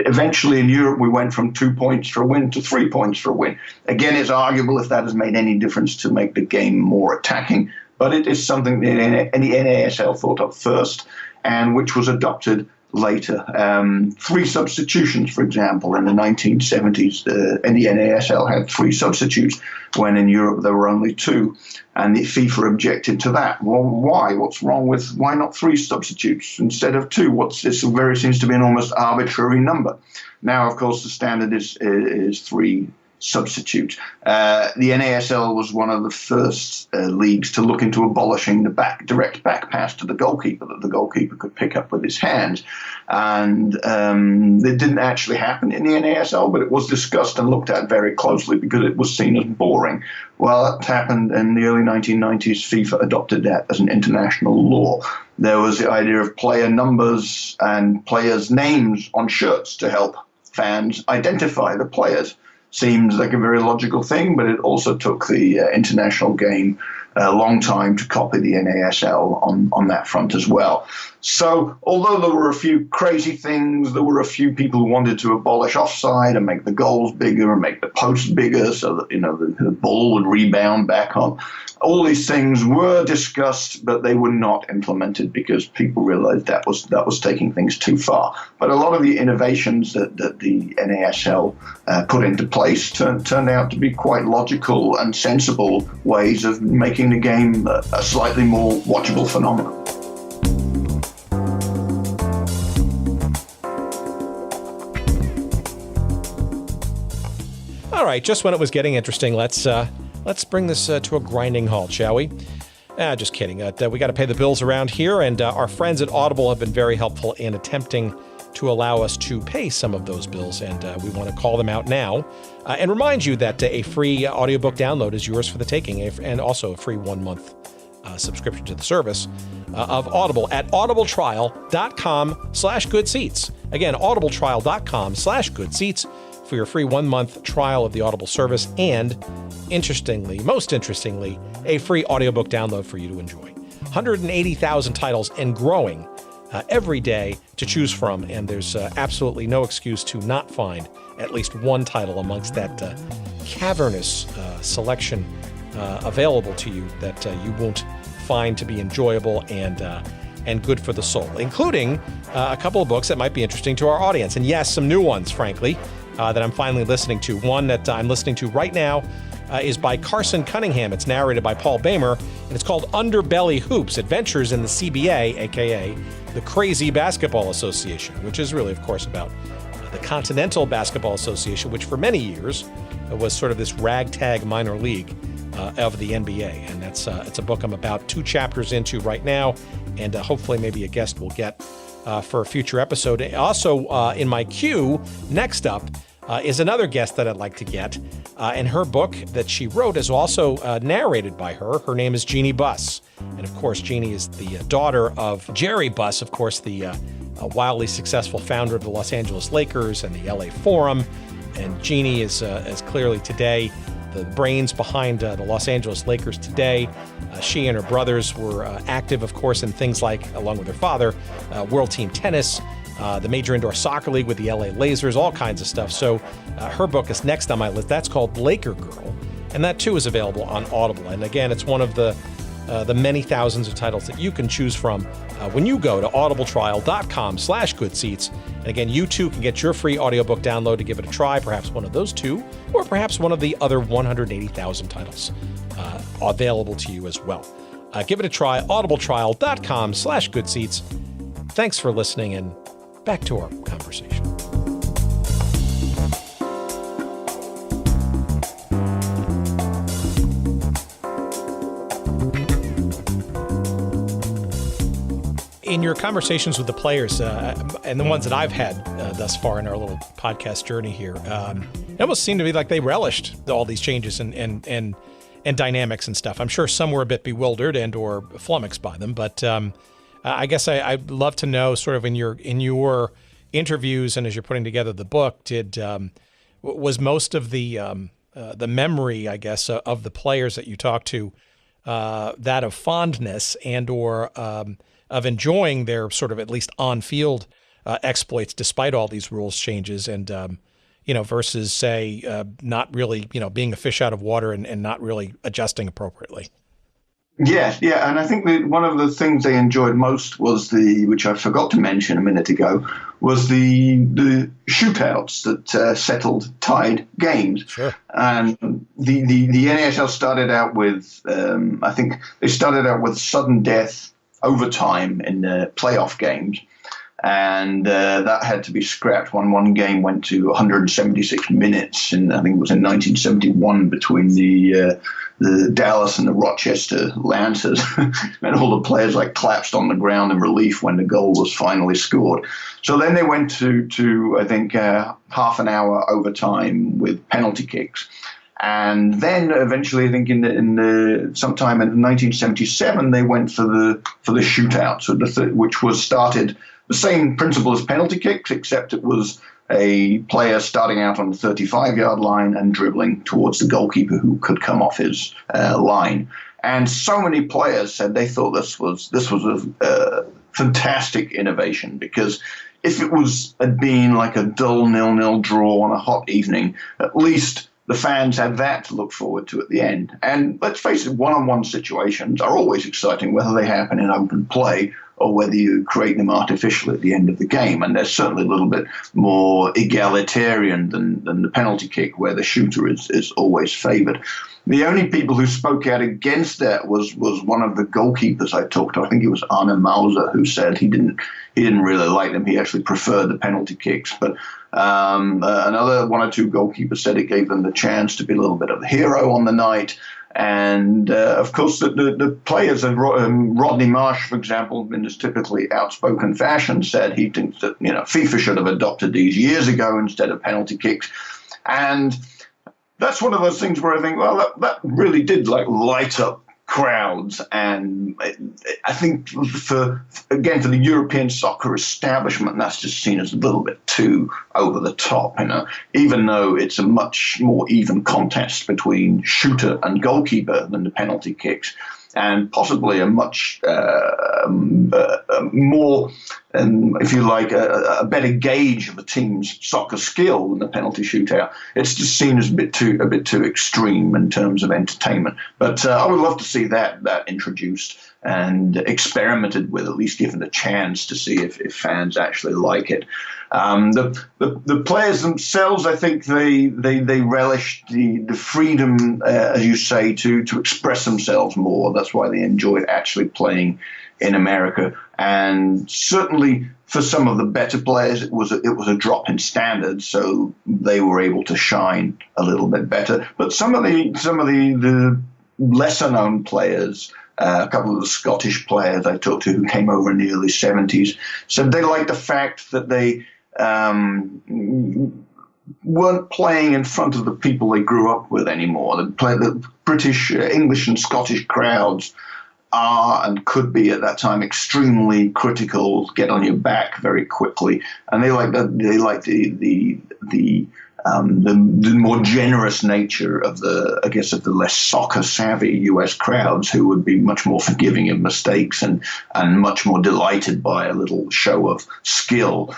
Eventually in Europe we went from 2 points for a win to 3 points for a win. Again, it's arguable if that has made any difference to make the game more attacking, but it is something the NASL thought of first, and which was adopted later. 3 substitutions, for example, in the 1970s, and the NASL had 3 substitutes when in Europe there were only 2, and the FIFA objected to that. Well, why? What's wrong with why not 3 substitutes instead of 2? This seems to be an almost arbitrary number. Now, of course, the standard is 3 substitute. The NASL was one of the first leagues to look into abolishing the direct back pass to the goalkeeper that the goalkeeper could pick up with his hands. And it didn't actually happen in the NASL, but it was discussed and looked at very closely because it was seen as boring. Well, that happened in the early 1990s. FIFA adopted that as an international law. There was the idea of player numbers and players' names on shirts to help fans identify the players. Seems like a very logical thing, but it also took the international game a long time to copy the NASL on that front as well. So although there were a few crazy things, there were a few people who wanted to abolish offside and make the goals bigger and make the posts bigger so that the ball would rebound back on. All these things were discussed, but they were not implemented because people realized that was taking things too far. But a lot of the innovations that the NASL put into place turned out to be quite logical and sensible ways of making the game a slightly more watchable phenomenon. All right, just when it was getting interesting, let's bring this to a grinding halt, shall we? Just kidding. We got to pay the bills around here, and our friends at Audible have been very helpful in attempting to allow us to pay some of those bills, and we want to call them out now and remind you that a free audiobook download is yours for the taking, and also a free 1-month subscription to the service of Audible at audibletrial.com/goodseats. Again, audibletrial.com/goodseats for your free 1-month trial of the Audible service, and most interestingly, a free audiobook download for you to enjoy. 180,000 titles and growing every day to choose from, and there's absolutely no excuse to not find at least one title amongst that cavernous selection available to you that you won't find to be enjoyable and good for the soul, including a couple of books that might be interesting to our audience. And yes, some new ones, frankly, that I'm finally listening to. One that I'm listening to right now is by Carson Cunningham. It's narrated by Paul Bamer, and it's called Underbelly Hoops, Adventures in the CBA, a.k.a. the Crazy Basketball Association, which is really, of course, about the Continental Basketball Association, which for many years was sort of this ragtag minor league of the NBA. And it's a book I'm about 2 chapters into right now, and hopefully maybe a guest will get for a future episode. Also, in my queue, next up, is another guest that I'd like to get, and her book that she wrote is also narrated by her. Her name is Jeannie Buss, and of course, Jeannie is the daughter of Jerry Buss, of course, the wildly successful founder of the Los Angeles Lakers and the LA Forum, and Jeannie is clearly today the brains behind the Los Angeles Lakers today. She and her brothers were active, of course, in things like, along with her father, World Team Tennis, the Major Indoor Soccer League with the LA Lasers, all kinds of stuff. So her book is next on my list. That's called Laker Girl, and that too is available on Audible. And again, it's one of the many thousands of titles that you can choose from when you go to audibletrial.com/goodseats. And again, you too can get your free audiobook download to give it a try, perhaps one of those 2, or perhaps one of the other 180,000 titles available to you as well. Give it a try, audibletrial.com/goodseats. Thanks for listening, and back to our conversation. In your conversations with the players, and the ones that I've had thus far in our little podcast journey here, it almost seemed to be like they relished all these changes and dynamics and stuff. I'm sure some were a bit bewildered and or flummoxed by them, but I guess I'd love to know, sort of in your interviews and as you're putting together the book, was most of the memory, I guess, of the players that you talked to that of fondness and or of enjoying their sort of at least on-field exploits despite all these rules changes, and versus say not really being a fish out of water and not really adjusting appropriately? Yeah, and I think that one of the things they enjoyed most was which I forgot to mention a minute ago, was the shootouts that settled tied games. Sure. And the NASL started out with, I think they started out with sudden death overtime in the playoff games, and that had to be scrapped when one game went to 176 minutes, and I think it was in 1971 between the Dallas and the Rochester Lancers, and all the players collapsed on the ground in relief when the goal was finally scored. So then they went to I think half an hour overtime with penalty kicks. And then eventually, I think sometime in 1977, they went for the shootouts, which was started the same principle as penalty kicks, except it was a player starting out on the 35-yard line and dribbling towards the goalkeeper who could come off his line. And so many players said they thought this was a fantastic innovation, because if it had been like a dull 0-0 draw on a hot evening, at least the fans had that to look forward to at the end. And let's face it, one-on-one situations are always exciting, whether they happen in open play or whether you create them artificially at the end of the game. And they're certainly a little bit more egalitarian than the penalty kick, where the shooter is always favored. The only people who spoke out against that was one of the goalkeepers I talked to. I think it was Arne Mauser, who said he didn't really like them. He actually preferred the penalty kicks. But another one or two goalkeepers said it gave them the chance to be a little bit of a hero on the night. And, of course, the players, Rodney Marsh, for example, in his typically outspoken fashion, said he thinks that FIFA should have adopted these years ago instead of penalty kicks. And that's one of those things where I think, well, that really did light up crowds. And I think for the European soccer establishment, that's just seen as a little bit too over the top, even though it's a much more even contest between shooter and goalkeeper than the penalty kicks, and possibly a much more, if you like, a better gauge of a team's soccer skill than the penalty shootout. It's just seen as a bit too extreme in terms of entertainment. But I would love to see that introduced and experimented with, at least given a chance to see if fans actually like it. The players themselves, I think they relished the freedom, as you say, to express themselves more. That's why they enjoyed actually playing in America. And certainly for some of the better players, it was a drop in standards, so they were able to shine a little bit better. But some of the lesser known players, a couple of the Scottish players I talked to who came over in the early 70s, said they liked the fact that they weren't playing in front of the people they grew up with anymore. The British, English and Scottish crowds are and could be at that time extremely critical, get on your back very quickly, and they like that. They like the more generous nature of the less soccer savvy U.S. crowds, who would be much more forgiving of mistakes and much more delighted by a little show of skill.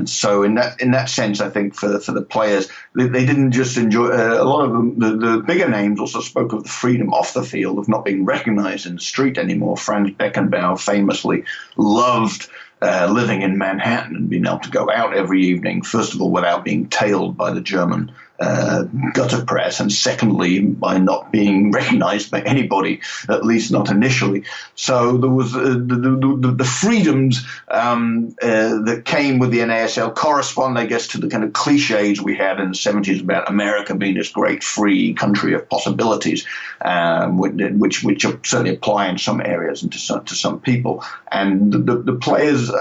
So in that sense, I think for the players, they didn't just enjoy. A lot of them, the bigger names, also spoke of the freedom off the field of not being recognized in the street anymore. Franz Beckenbauer famously loved living in Manhattan and being able to go out every evening, first of all, without being tailed by the German gutter press, and secondly, by not being recognized by anybody, at least not initially. So there was the freedoms that came with the NASL correspond, I guess, to the kind of cliches we had in the 70s about America being this great free country of possibilities, which certainly apply in some areas and to some people. And the players,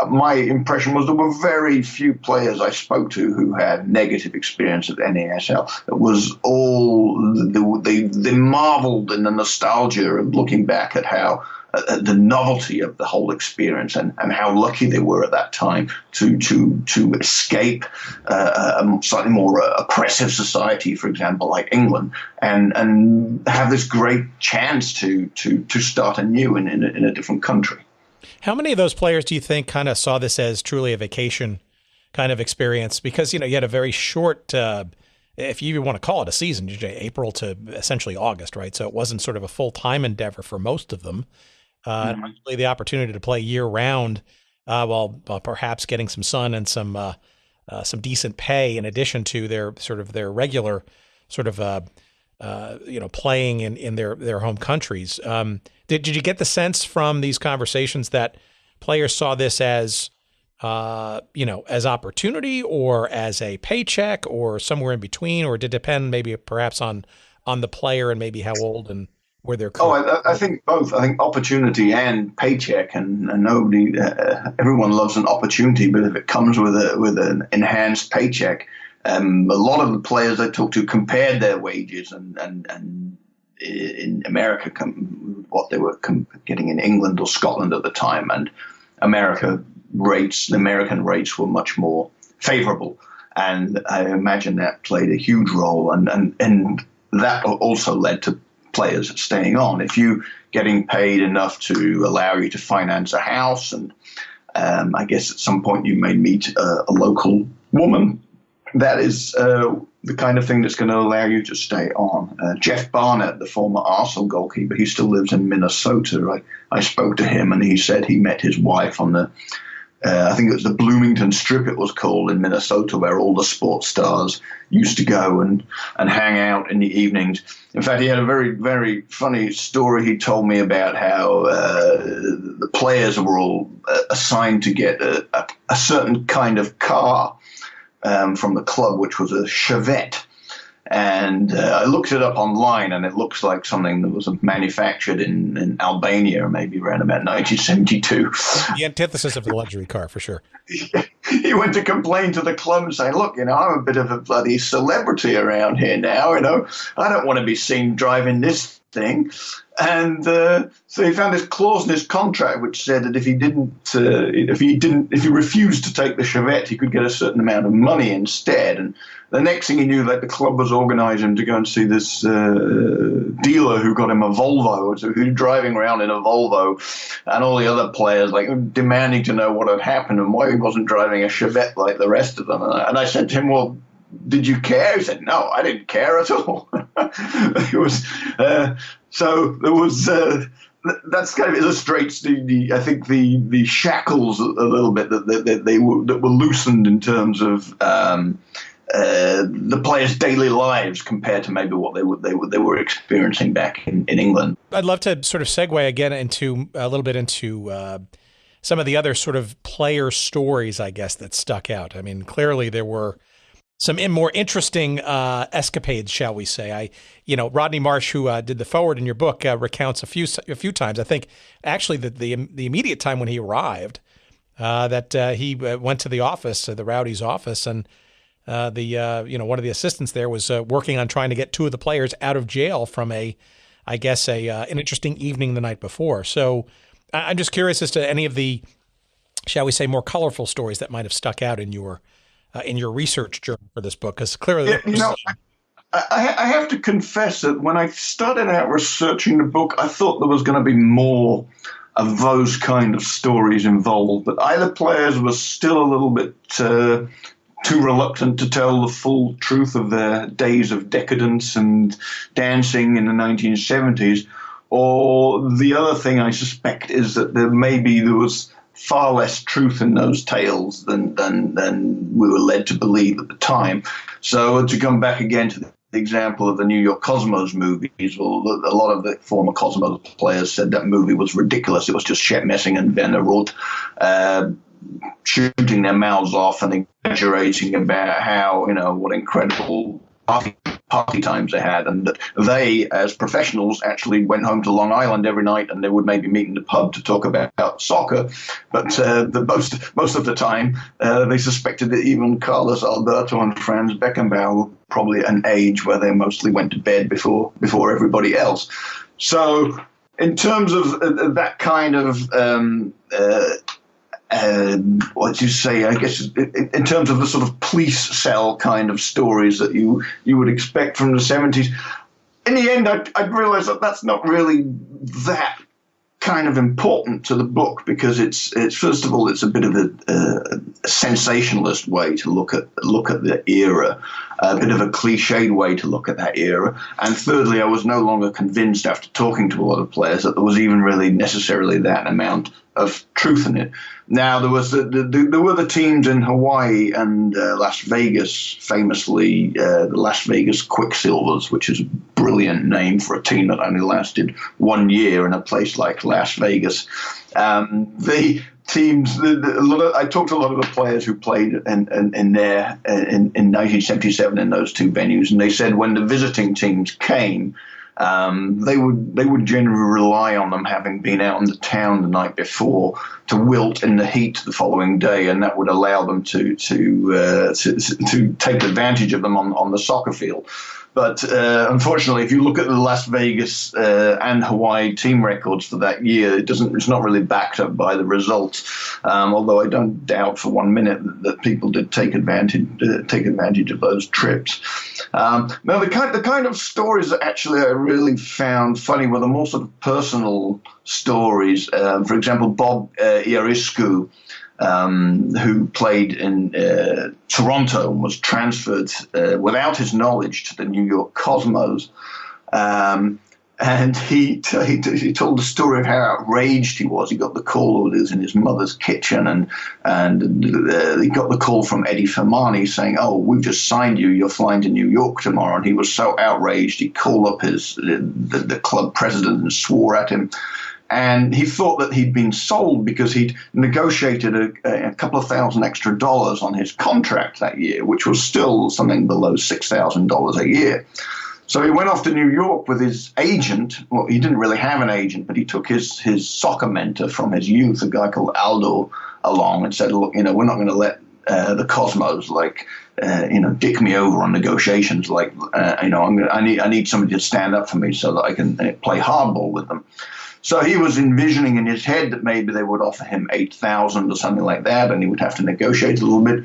my impression was there were very few players I spoke to who had negative experience at NASL. It was all, they marveled in the nostalgia of looking back at how the novelty of the whole experience and how lucky they were at that time to escape a slightly more oppressive society, for example, like England, and have this great chance to start anew in a different country. How many of those players do you think kind of saw this as truly a vacation kind of experience? Because, you had a very short, if you even want to call it a season, April to essentially August, right? So it wasn't sort of a full-time endeavor for most of them. And actually the opportunity to play year-round, while perhaps getting some sun and some decent pay in addition to their regular sort of playing in their home countries. Did you get the sense from these conversations that players saw this as as opportunity or as a paycheck or somewhere in between, or did it depend maybe perhaps on the player and maybe how old and where they're? I think both. I think opportunity and paycheck, and nobody, everyone loves an opportunity, but if it comes with an enhanced paycheck, a lot of the players I talked to compared their wages and in America what they were getting in England or Scotland at the time, and the American rates were much more favorable, and I imagine that played a huge role, and that also led to players staying on. If you getting paid enough to allow you to finance a house, and I guess at some point you may meet a local woman, that is the kind of thing that's going to allow you to stay on. Jeff Barnett, the former Arsenal goalkeeper, he still lives in Minnesota. I spoke to him, and he said he met his wife on the I think it was the Bloomington Strip, it was called, in Minnesota, where all the sports stars used to go and hang out in the evenings. In fact, he had a very, very funny story he told me about how the players were all assigned to get a certain kind of car from the club, which was a Chevette. And I looked it up online, and it looks like something that was manufactured in Albania, maybe around about 1972. The antithesis of the luxury car, for sure. He went to complain to the club and say, look, I'm a bit of a bloody celebrity around here now, I don't want to be seen driving this thing. And so he found this clause in his contract which said that if he refused to take the Chevette, he could get a certain amount of money instead. And the next thing he knew, the club was organising to go and see this dealer who got him a Volvo, so he was driving around in a Volvo, and all the other players demanding to know what had happened and why he wasn't driving a Chevette like the rest of them. And I said to him, well, did you care? He said, no, I didn't care at all. It was so there was. That's kind of illustrates the shackles a little bit that were loosened in terms of the players' daily lives compared to maybe what they were experiencing back in England. I'd love to sort of segue again into a little bit into some of the other sort of player stories, I guess, that stuck out. I mean, clearly there were some more interesting escapades, shall we say. Rodney Marsh, who did the foreword in your book, recounts a few times. I think actually that the immediate time when he arrived, that he went to the office, the Rowdies' office, and one of the assistants there was working on trying to get two of the players out of jail from an interesting evening the night before. So I'm just curious as to any of the, shall we say, more colorful stories that might have stuck out in your research journey for this book, because clearly, I have to confess that when I started out researching the book, I thought there was going to be more of those kind of stories involved, but either players were still a little bit too reluctant to tell the full truth of their days of decadence and dancing in the 1970s, or the other thing I suspect is that there was far less truth in those tales than we were led to believe at the time. So to come back again to the example of the New York Cosmos movies, well, a lot of the former Cosmos players said that movie was ridiculous. It was just Shep Messing and Werner Roth shooting their mouths off and exaggerating about how, what incredible party times they had, and that they, as professionals, actually went home to Long Island every night, and they would maybe meet in the pub to talk about soccer. But most of the time, they suspected that even Carlos Alberto and Franz Beckenbauer were probably at an age where they mostly went to bed before everybody else. So, in terms of that kind of what you say, I guess, in terms of the sort of police cell kind of stories that you would expect from the 70s, in the end, I'd realize that that's not really that kind of important to the book, because it's first of all, it's a bit of a sensationalist way to look at the era, a bit of a cliched way to look at that era. And thirdly, I was no longer convinced after talking to a lot of players that there was even really necessarily that amount of truth in it. Now, there was there were the teams in Hawaii and Las Vegas, famously the Las Vegas Quicksilvers, which is a brilliant name for a team that only lasted 1 year in a place like Las Vegas. The teams, I talked to a lot of the players who played in 1977 in those two venues, and they said when the visiting teams came, they would generally rely on them having been out in the town the night before to wilt in the heat the following day, and that would allow them to take advantage of them on the soccer field. But unfortunately, if you look at the Las Vegas and Hawaii team records for that year, it's not really backed up by the results. Although I don't doubt for 1 minute that people did take advantage of those trips. Now, the kind of stories that actually I really found funny were the more sort of personal stories. For example, Bob Ioriscu, who played in Toronto and was transferred without his knowledge to the New York Cosmos. And he told the story of how outraged he was. He got the call, it was in his mother's kitchen, and he got the call from Eddie Firmani saying, "Oh, we've just signed you. You're flying to New York tomorrow." And he was so outraged, he called up the club president and swore at him. And he thought that he'd been sold because he'd negotiated a couple of $1,000 extra on his contract that year, which was still something below $6,000 a year. So he went off to New York with his agent. Well, he didn't really have an agent, but he took his soccer mentor from his youth, a guy called Aldo, along and said, "Look, we're not going to let the Cosmos dick me over on negotiations. I need somebody to stand up for me so that I can play hardball with them." So he was envisioning in his head that maybe they would offer him $8,000 or something like that, and he would have to negotiate a little bit.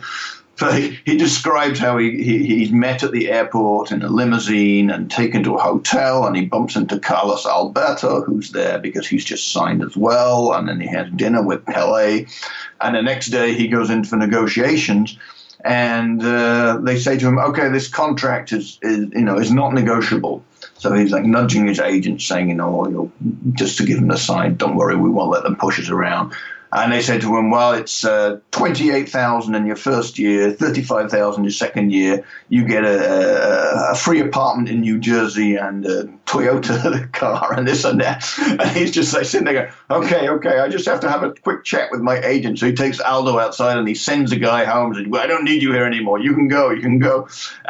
But he describes how he's met at the airport in a limousine and taken to a hotel, and he bumps into Carlos Alberto, who's there because he's just signed as well, and then he has dinner with Pelé. And the next day he goes in for negotiations, and they say to him, "Okay, this contract is not negotiable." So he's like nudging his agent, saying, just to give him a sign, "Don't worry, we won't let them push us around." And they said to him, "Well, it's $28,000 in your first year, $35,000 your second year. You get a free apartment in New Jersey and a Toyota car and this and that." And he's just like sitting there going, okay, I just have to have a quick chat with my agent. So he takes Aldo outside and he sends a guy home and says, "Well, I don't need you here anymore. You can go.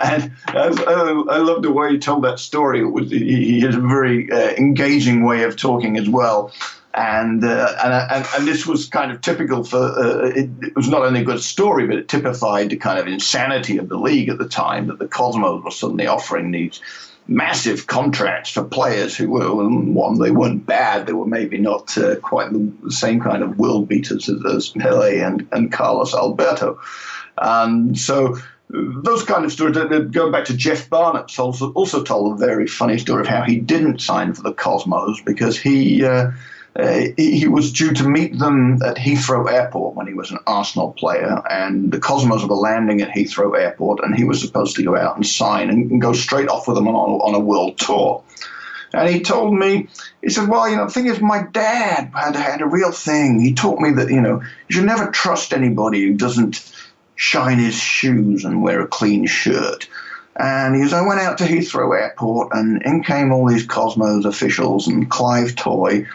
And I love the way he told that story. He has a very engaging way of talking as well. And this was kind of typical for it was not only a good story, but it typified the kind of insanity of the league at the time, that the Cosmos were suddenly offering these massive contracts for players who were, one, they weren't bad, they were maybe not quite the same kind of world beaters as Pelé and Carlos Alberto. So those kind of stories, going back to Jeff Barnett, also told a very funny story of how he didn't sign for the Cosmos because he was due to meet them at Heathrow Airport when he was an Arsenal player, and the Cosmos were landing at Heathrow Airport, and he was supposed to go out and sign and go straight off with them on a world tour. And he told me, he said, well, the thing is, my dad had a real thing. He taught me that, you should never trust anybody who doesn't shine his shoes and wear a clean shirt. And he goes, I went out to Heathrow Airport, and in came all these Cosmos officials and Clive Toy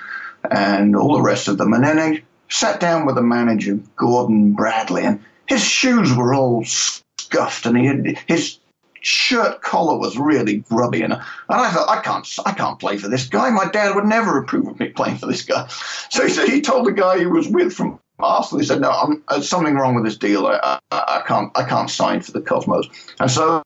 and all the rest of them. And then I sat down with the manager, Gordon Bradley, and his shoes were all scuffed, and his shirt collar was really grubby. And I thought, I can't play for this guy. My dad would never approve of me playing for this guy. So he told the guy he was with from Arsenal, he said, no, there's something wrong with this deal. I can't sign for the Cosmos. And so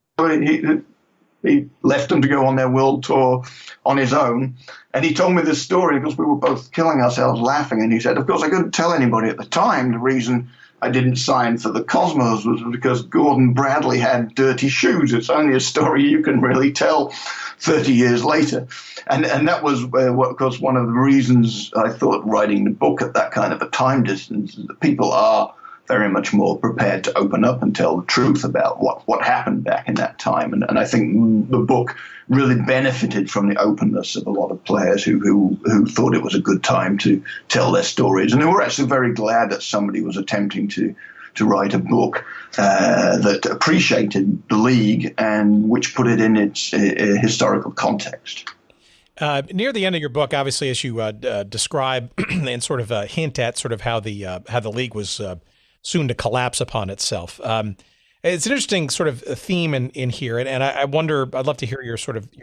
he left them to go on their world tour on his own. And he told me this story because we were both killing ourselves laughing. And he said, of course, I couldn't tell anybody at the time the reason I didn't sign for the Cosmos was because Gordon Bradley had dirty shoes. It's only a story you can really tell 30 years later. And that was, of course, one of the reasons I thought writing the book at that kind of a time distance, that people are very much more prepared to open up and tell the truth about what happened back in that time. And I think the book really benefited from the openness of a lot of players who thought it was a good time to tell their stories. And they were actually very glad that somebody was attempting to write a book that appreciated the league and which put it in its historical context. Near the end of your book, obviously, as you describe and sort of hint at sort of how the league was soon to collapse upon itself. It's an interesting sort of theme in here, and I wonder, I'd love to hear your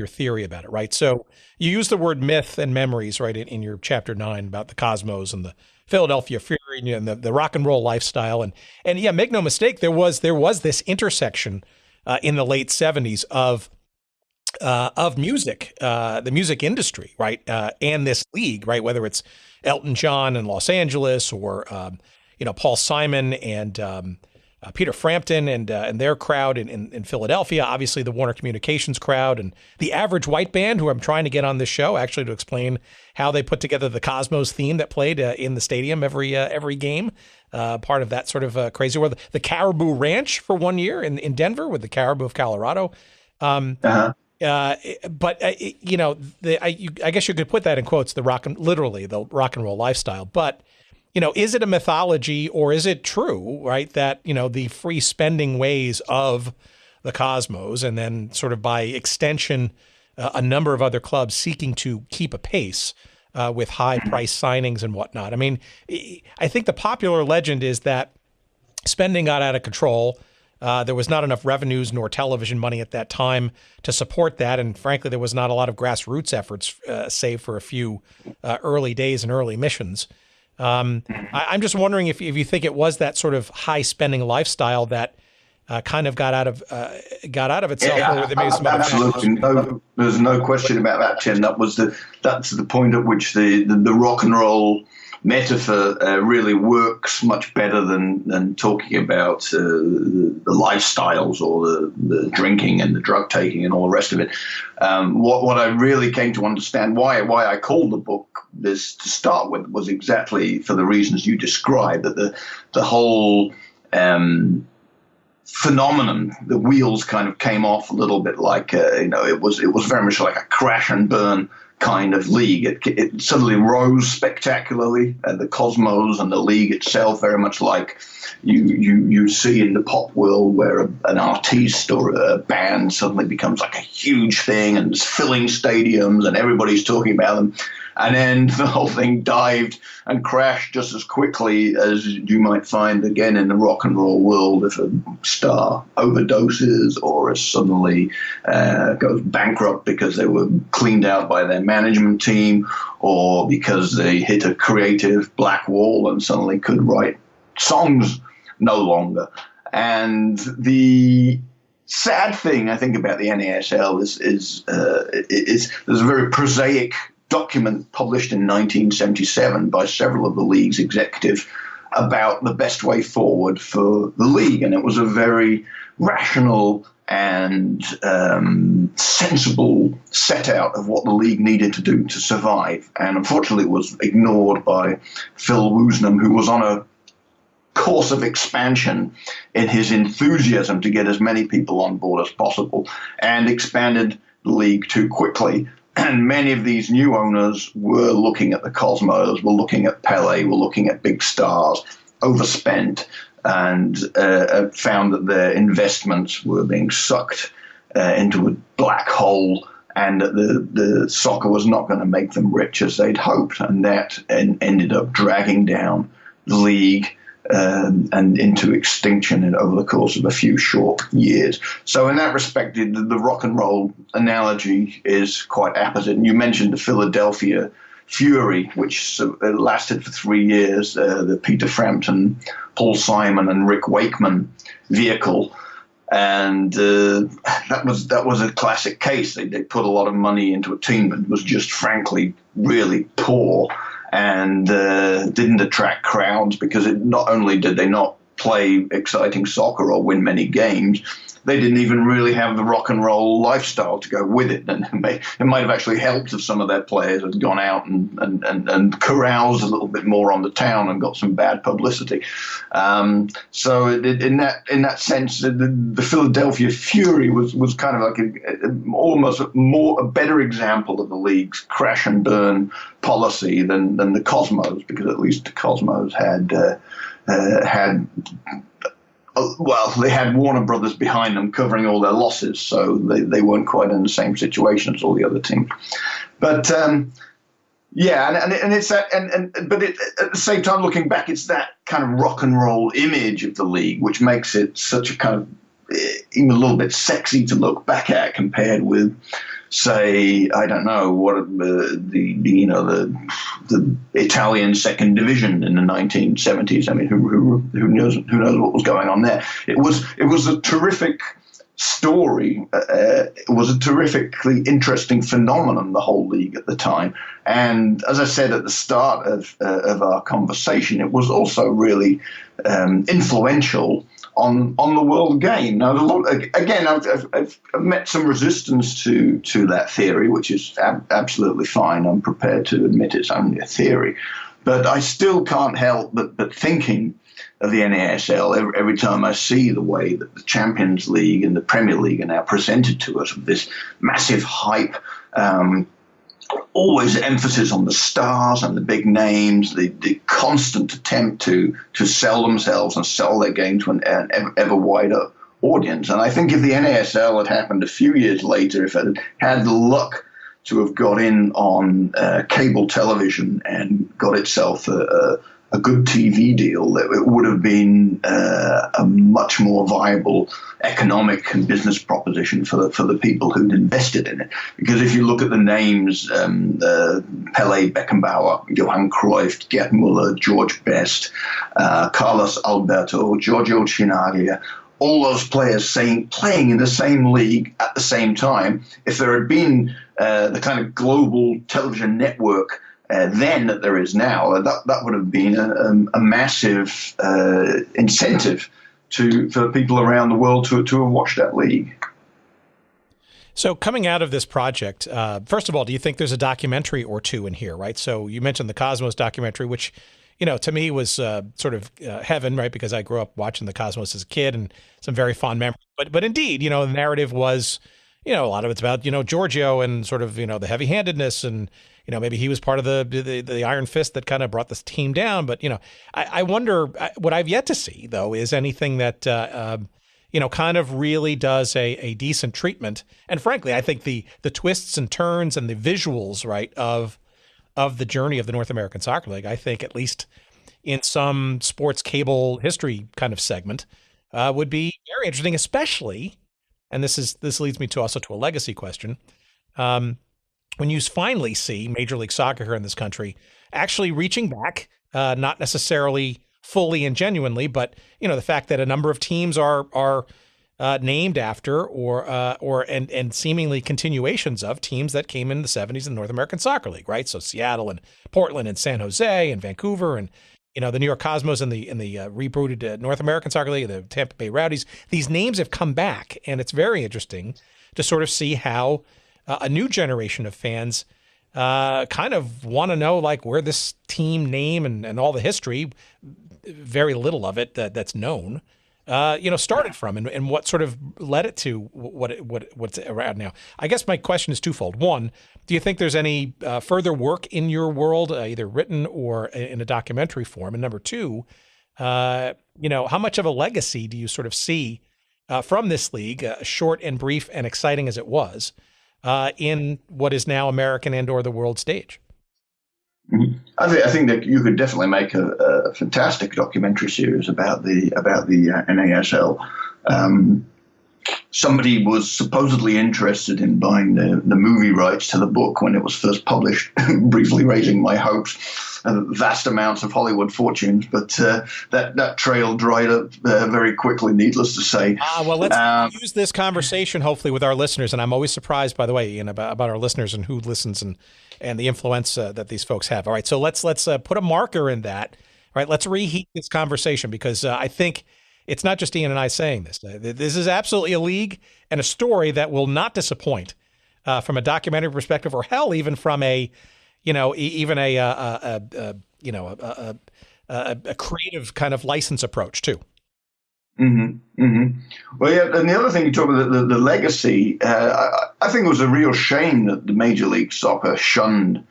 theory about it, right? So you use the word myth and memories, right, in your chapter 9 about the Cosmos and the Philadelphia Fury and the rock and roll lifestyle, and yeah, make no mistake, there was this intersection in the late 70s of music, the music industry, right, and this league, right, whether it's Elton John in Los Angeles or Paul Simon and Peter Frampton and their crowd in Philadelphia, obviously the Warner Communications crowd and the Average White Band, who I'm trying to get on this show actually to explain how they put together the Cosmos theme that played in the stadium every game. Part of that sort of crazy world. The Caribou Ranch for 1 year in Denver with the Caribou of Colorado. But I guess you could put that in quotes, the rock and roll lifestyle. But is it a mythology or is it true, right, that, the free spending ways of the Cosmos and then sort of by extension, a number of other clubs seeking to keep a pace with high price signings and whatnot? I mean, I think the popular legend is that spending got out of control. There was not enough revenues nor television money at that time to support that. And frankly, there was not a lot of grassroots efforts, save for a few early days and early missions. I'm just wondering if you think it was that sort of high spending lifestyle that kind of got out of itself. Yeah, or there may be some absolutely. There's no question about that, Tim. That's the point at which the rock and roll metaphor really works much better than talking about the lifestyles or the drinking and the drug taking and all the rest of it. What I really came to understand, why I called the book this to start with, was exactly for the reasons you described, that the whole phenomenon, the wheels kind of came off a little bit like it was very much like a crash and burn kind of league. It suddenly rose spectacularly, the Cosmos and the league itself, very much like you see in the pop world, where an artiste or a band suddenly becomes like a huge thing and it's filling stadiums and everybody's talking about them. And then the whole thing dived and crashed just as quickly as you might find again in the rock and roll world if a star overdoses or suddenly goes bankrupt because they were cleaned out by their management team, or because they hit a creative black wall and suddenly could write songs no longer. And the sad thing I think about the NASL is there's a very prosaic document published in 1977 by several of the league's executives about the best way forward for the league. And it was a very rational and sensible set out of what the league needed to do to survive. And unfortunately it was ignored by Phil Woosnam, who was on a course of expansion in his enthusiasm to get as many people on board as possible, and expanded the league too quickly. And many of these new owners were looking at the Cosmos, were looking at Pelé, were looking at big stars, overspent, and found that their investments were being sucked into a black hole, and that the soccer was not going to make them rich as they'd hoped. And that ended up dragging down the league and into extinction over the course of a few short years. So in that respect, the rock and roll analogy is quite apposite. And you mentioned the Philadelphia Fury, which lasted for 3 years, the Peter Frampton, Paul Simon, and Rick Wakeman vehicle. And that was a classic case. They put a lot of money into a team that was just frankly really poor, and didn't attract crowds because not only did they not play exciting soccer or win many games, they didn't even really have the rock and roll lifestyle to go with it. And it might have actually helped if some of their players had gone out and caroused a little bit more on the town and got some bad publicity. So in that sense, the Philadelphia Fury was kind of like almost a better example of the league's crash and burn policy than the Cosmos, because at least the Cosmos had they had Warner Brothers behind them covering all their losses, so they weren't quite in the same situation as all the other teams. But and it's that, but at the same time, looking back, it's that kind of rock and roll image of the league which makes it such a kind of even a little bit sexy to look back at compared with, say, I don't know what the Italian second division in the 1970s. I mean, who knows what was going on there? It was a terrific story. It was a terrifically interesting phenomenon, the whole league at the time. And as I said at the start of our conversation, it was also really influential on the world game. Now, again, I've met some resistance to that theory, which is absolutely fine. I'm prepared to admit it's only a theory. But I still can't help but thinking of the NASL every time I see the way that the Champions League and the Premier League are now presented to us with this massive hype, always emphasis on the stars and the big names, the constant attempt to sell themselves and sell their game to an ever wider audience. And I think if the NASL had happened a few years later, if it had the luck to have got in on cable television and got itself a good TV deal, that it would have been a much more viable economic and business proposition for the people who'd invested in it. Because if you look at the names, Pelé, Beckenbauer, Johan Cruyff, Gerd Müller, George Best, Carlos Alberto, Giorgio Chinaglia, all those players playing in the same league at the same time, if there had been the kind of global television network then that there is now, that would have been a massive incentive for people around the world to have watched that league. So coming out of this project, first of all, do you think there's a documentary or two in here, right? So you mentioned the Cosmos documentary, which, to me was sort of heaven, right? Because I grew up watching the Cosmos as a kid and some very fond memories. But indeed, the narrative was, a lot of it's about, Giorgio and sort of, the heavy-handedness and, maybe he was part of the iron fist that kind of brought this team down. But, I wonder, what I've yet to see, though, is anything that, kind of really does a decent treatment. And frankly, I think the twists and turns and the visuals, right, of the journey of the North American Soccer League, I think at least in some sports cable history kind of segment, would be very interesting, especially, and this leads me to also to a legacy question, when you finally see Major League Soccer here in this country actually reaching back, not necessarily fully and genuinely, but the fact that a number of teams are named after or seemingly continuations of teams that came in the 70s in the North American Soccer League, right? So Seattle and Portland and San Jose and Vancouver and the New York Cosmos and the rebooted North American Soccer League, the Tampa Bay Rowdies. These names have come back, and it's very interesting to sort of see how a new generation of fans kind of want to know, like, where this team name and all the history, very little of it that's known, started from, and what sort of led it to what's around now. I guess my question is twofold. One, do you think there's any further work in your world, either written or in a documentary form? And number two, how much of a legacy do you sort of see from this league, short and brief and exciting as it was, in what is now American and/or the world stage? Mm-hmm. I think that you could definitely make a fantastic documentary series about the NASL. Somebody was supposedly interested in buying the movie rights to the book when it was first published, briefly raising my hopes. Vast amounts of Hollywood fortunes, but that trail dried up very quickly, needless to say. Well, let's use this conversation, hopefully, with our listeners. And I'm always surprised, by the way, Ian, about our listeners and who listens and the influence that these folks have. All right, so let's put a marker in that. All right, let's reheat this conversation, because I think it's not just Ian and I saying this. This is absolutely a league and a story that will not disappoint from a documentary perspective, or hell, even from a creative kind of license approach too. Mm-hmm. Mm-hmm. Well, yeah, and the other thing you talk about, the legacy, I think it was a real shame that the Major League Soccer shunned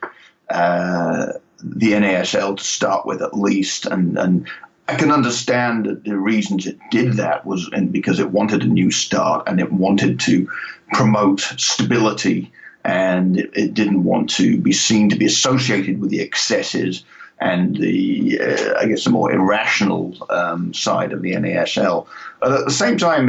the NASL to start with, at least, and I can understand that the reasons it did that was because it wanted a new start and it wanted to promote stability. And it didn't want to be seen to be associated with the excesses and the more irrational side of the NASL. But at the same time,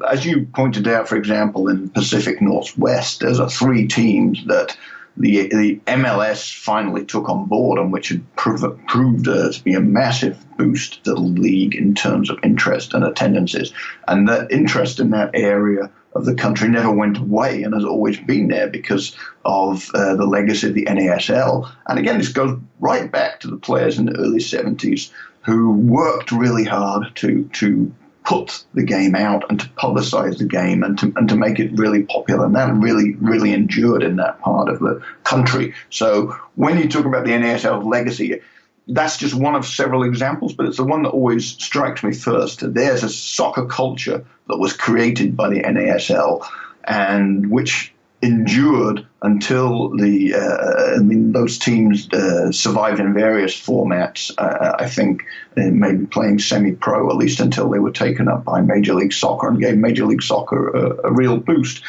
as you pointed out, for example, in Pacific Northwest, there's 3 teams that the MLS finally took on board, and which had proved to be a massive boost to the league in terms of interest and attendances. And that interest in that area of the country never went away and has always been there because of the legacy of the NASL. And again, this goes right back to the players in the early 70s who worked really hard to put the game out and to publicize the game and to make it really popular. And that really, really endured in that part of the country. So when you talk about the NASL legacy, that's just one of several examples, but it's the one that always strikes me first. There's a soccer culture that was created by the NASL and which endured until those teams survived in various formats. I think maybe playing semi-pro, at least until they were taken up by Major League Soccer and gave Major League Soccer a real boost.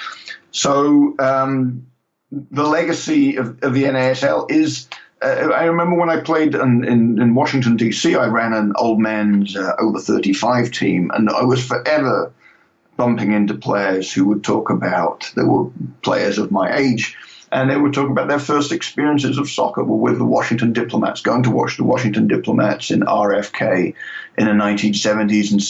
So the legacy of the NASL is... I remember when I played in Washington, D.C., I ran an old man's over 35 team, and I was forever bumping into players who would talk about, they were players of my age, and they would talk about their first experiences of soccer were with the Washington Diplomats, going to watch the Washington Diplomats in RFK in the 1970s and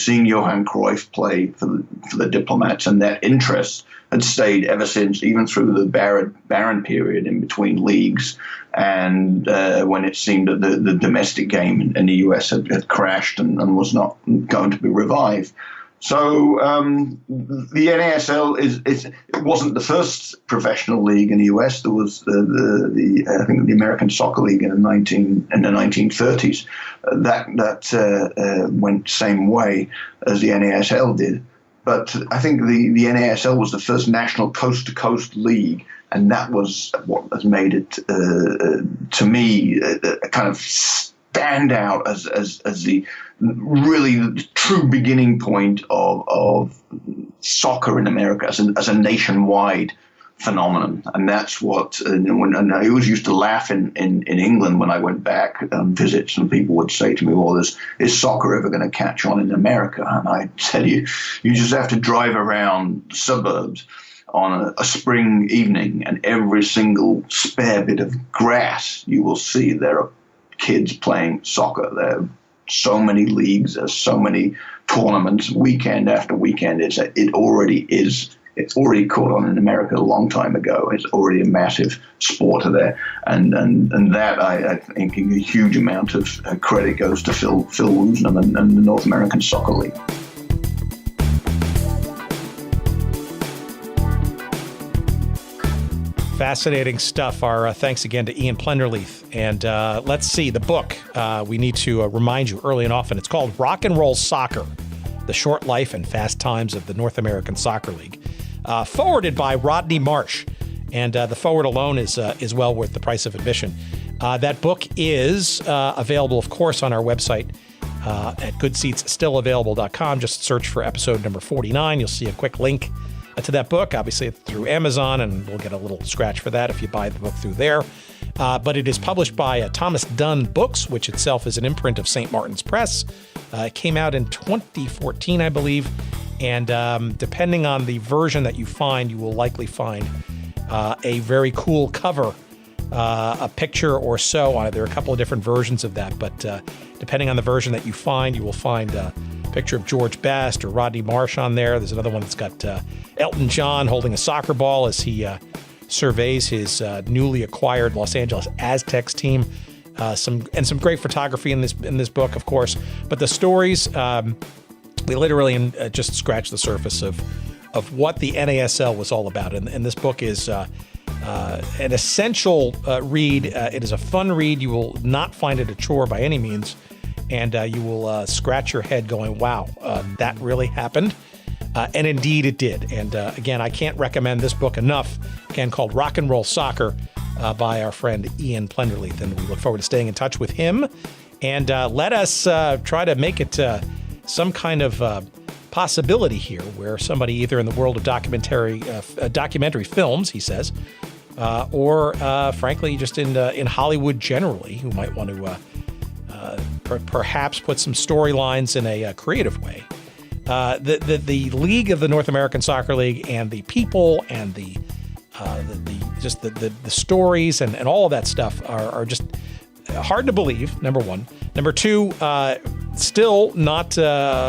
seeing Johan Cruyff play for the Diplomats, and that interest had stayed ever since, even through the barren period in between leagues, and when it seemed that the domestic game in the US had crashed and was not going to be revived. So the NASL it wasn't the first professional league in the US. There was I think the American Soccer League in the 1930s. That went same way as the NASL did. But I think the NASL was the first national coast-to-coast league, and that was what has made it, to me, a kind of stand out as the really true beginning point of soccer in America as a nationwide phenomenon. And that's what, and I always used to laugh in England when I went back on visits, and people would say to me, well, is soccer ever going to catch on in America? And I tell you, you just have to drive around the suburbs on a spring evening, and every single spare bit of grass you will see, there are kids playing soccer. There are so many leagues, there's so many tournaments, weekend after weekend. It's already caught on in America a long time ago. It's already a massive sport there. And that, I think, a huge amount of credit goes to Phil Woosnam and the North American Soccer League. Fascinating stuff. Our thanks again to Ian Plenderleith. And let's see, the book, we need to remind you early and often, it's called Rock and Roll Soccer, The Short Life and Fast Times of the North American Soccer League, forwarded by Rodney Marsh. And the forward alone is well worth the price of admission. That book is available, of course, on our website at goodseatsstillavailable.com. Just search for episode number 49. You'll see a quick link to that book. Obviously, it's through Amazon, and we'll get a little scratch for that if you buy the book through there. But it is published by Thomas Dunn Books, which itself is an imprint of St. Martin's Press. It came out in 2014, I believe. And depending on the version that you find, you will likely find a very cool cover, a picture or so on it. There are a couple of different versions of that, but depending on the version that you find, you will find a picture of George Best or Rodney Marsh on there. There's another one that's got Elton John holding a soccer ball as he surveys his newly acquired Los Angeles Aztecs team. Some great photography in this book, of course. But the stories, we literally just scratched the surface of what the NASL was all about. And this book is an essential read. It is a fun read. You will not find it a chore by any means. And you will scratch your head going, wow, that really happened. And indeed it did. And again, I can't recommend this book enough, again, called Rock and Roll Soccer by our friend Ian Plenderleith. And we look forward to staying in touch with him. And let us try to make it some kind of possibility here where somebody either in the world of documentary films, he says, or frankly, just in Hollywood generally, who might want to perhaps put some storylines in a creative way. The League of the North American Soccer League and the people and the stories and all of that stuff are just hard to believe, number one. Number two, still not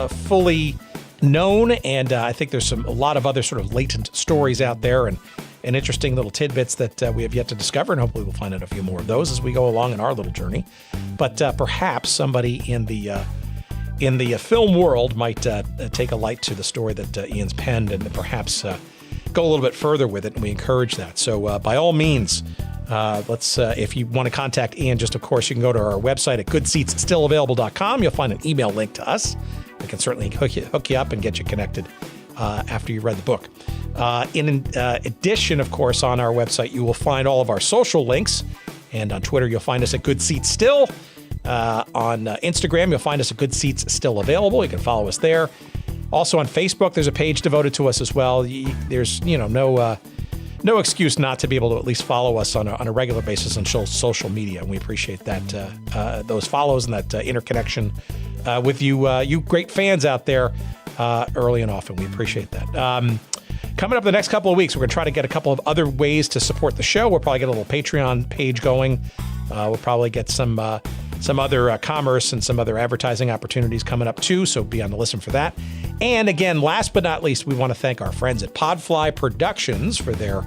fully known, and I think there's a lot of other sort of latent stories out there and interesting little tidbits that we have yet to discover, and hopefully we'll find out a few more of those as we go along in our little journey. But perhaps somebody in the film world might take a light to the story that Ian's penned and perhaps go a little bit further with it, and we encourage that. So by all means, let's if you want to contact Ian, just of course, you can go to our website at goodseatsstillavailable.com. You'll find an email link to us. We can certainly hook you up and get you connected after you read the book. In addition, of course, on our website, you will find all of our social links. And on Twitter, you'll find us at Good Seats Still. On Instagram, you'll find us at Good Seats Still Available. You can follow us there. Also on Facebook, there's a page devoted to us as well. There's no excuse not to be able to at least follow us on a regular basis on social media. And we appreciate that those follows and that interconnection with you great fans out there early and often. We appreciate that. Coming up the next couple of weeks, we're going to try to get a couple of other ways to support the show. We'll probably get a little Patreon page going. We'll probably get some other commerce and some other advertising opportunities coming up too, so be on the listen for that. And again, last but not least, we want to thank our friends at Podfly Productions for their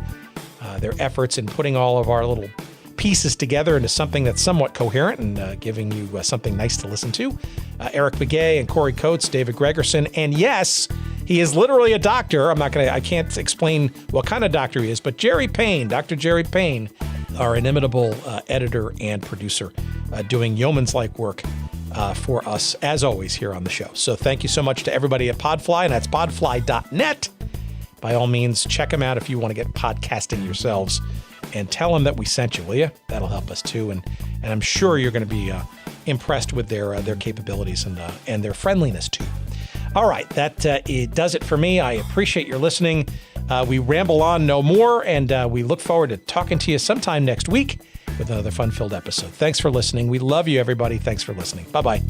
efforts in putting all of our little pieces together into something that's somewhat coherent and giving you something nice to listen to. Eric Begay and Corey Coates, David Gregerson, and yes, he is literally a doctor. I can't explain what kind of doctor he is, but Jerry Payne, Dr. Jerry Payne, our inimitable editor and producer, doing yeoman's-like work for us, as always, here on the show. So thank you so much to everybody at Podfly, and that's podfly.net. By all means, check them out if you want to get podcasting yourselves, and tell them that we sent you, will you? That'll help us too, and I'm sure you're going to be impressed with their capabilities and their friendliness too. All right, that it does it for me. I appreciate your listening. We ramble on no more, and we look forward to talking to you sometime next week with another fun-filled episode. Thanks for listening. We love you, everybody. Thanks for listening. Bye-bye.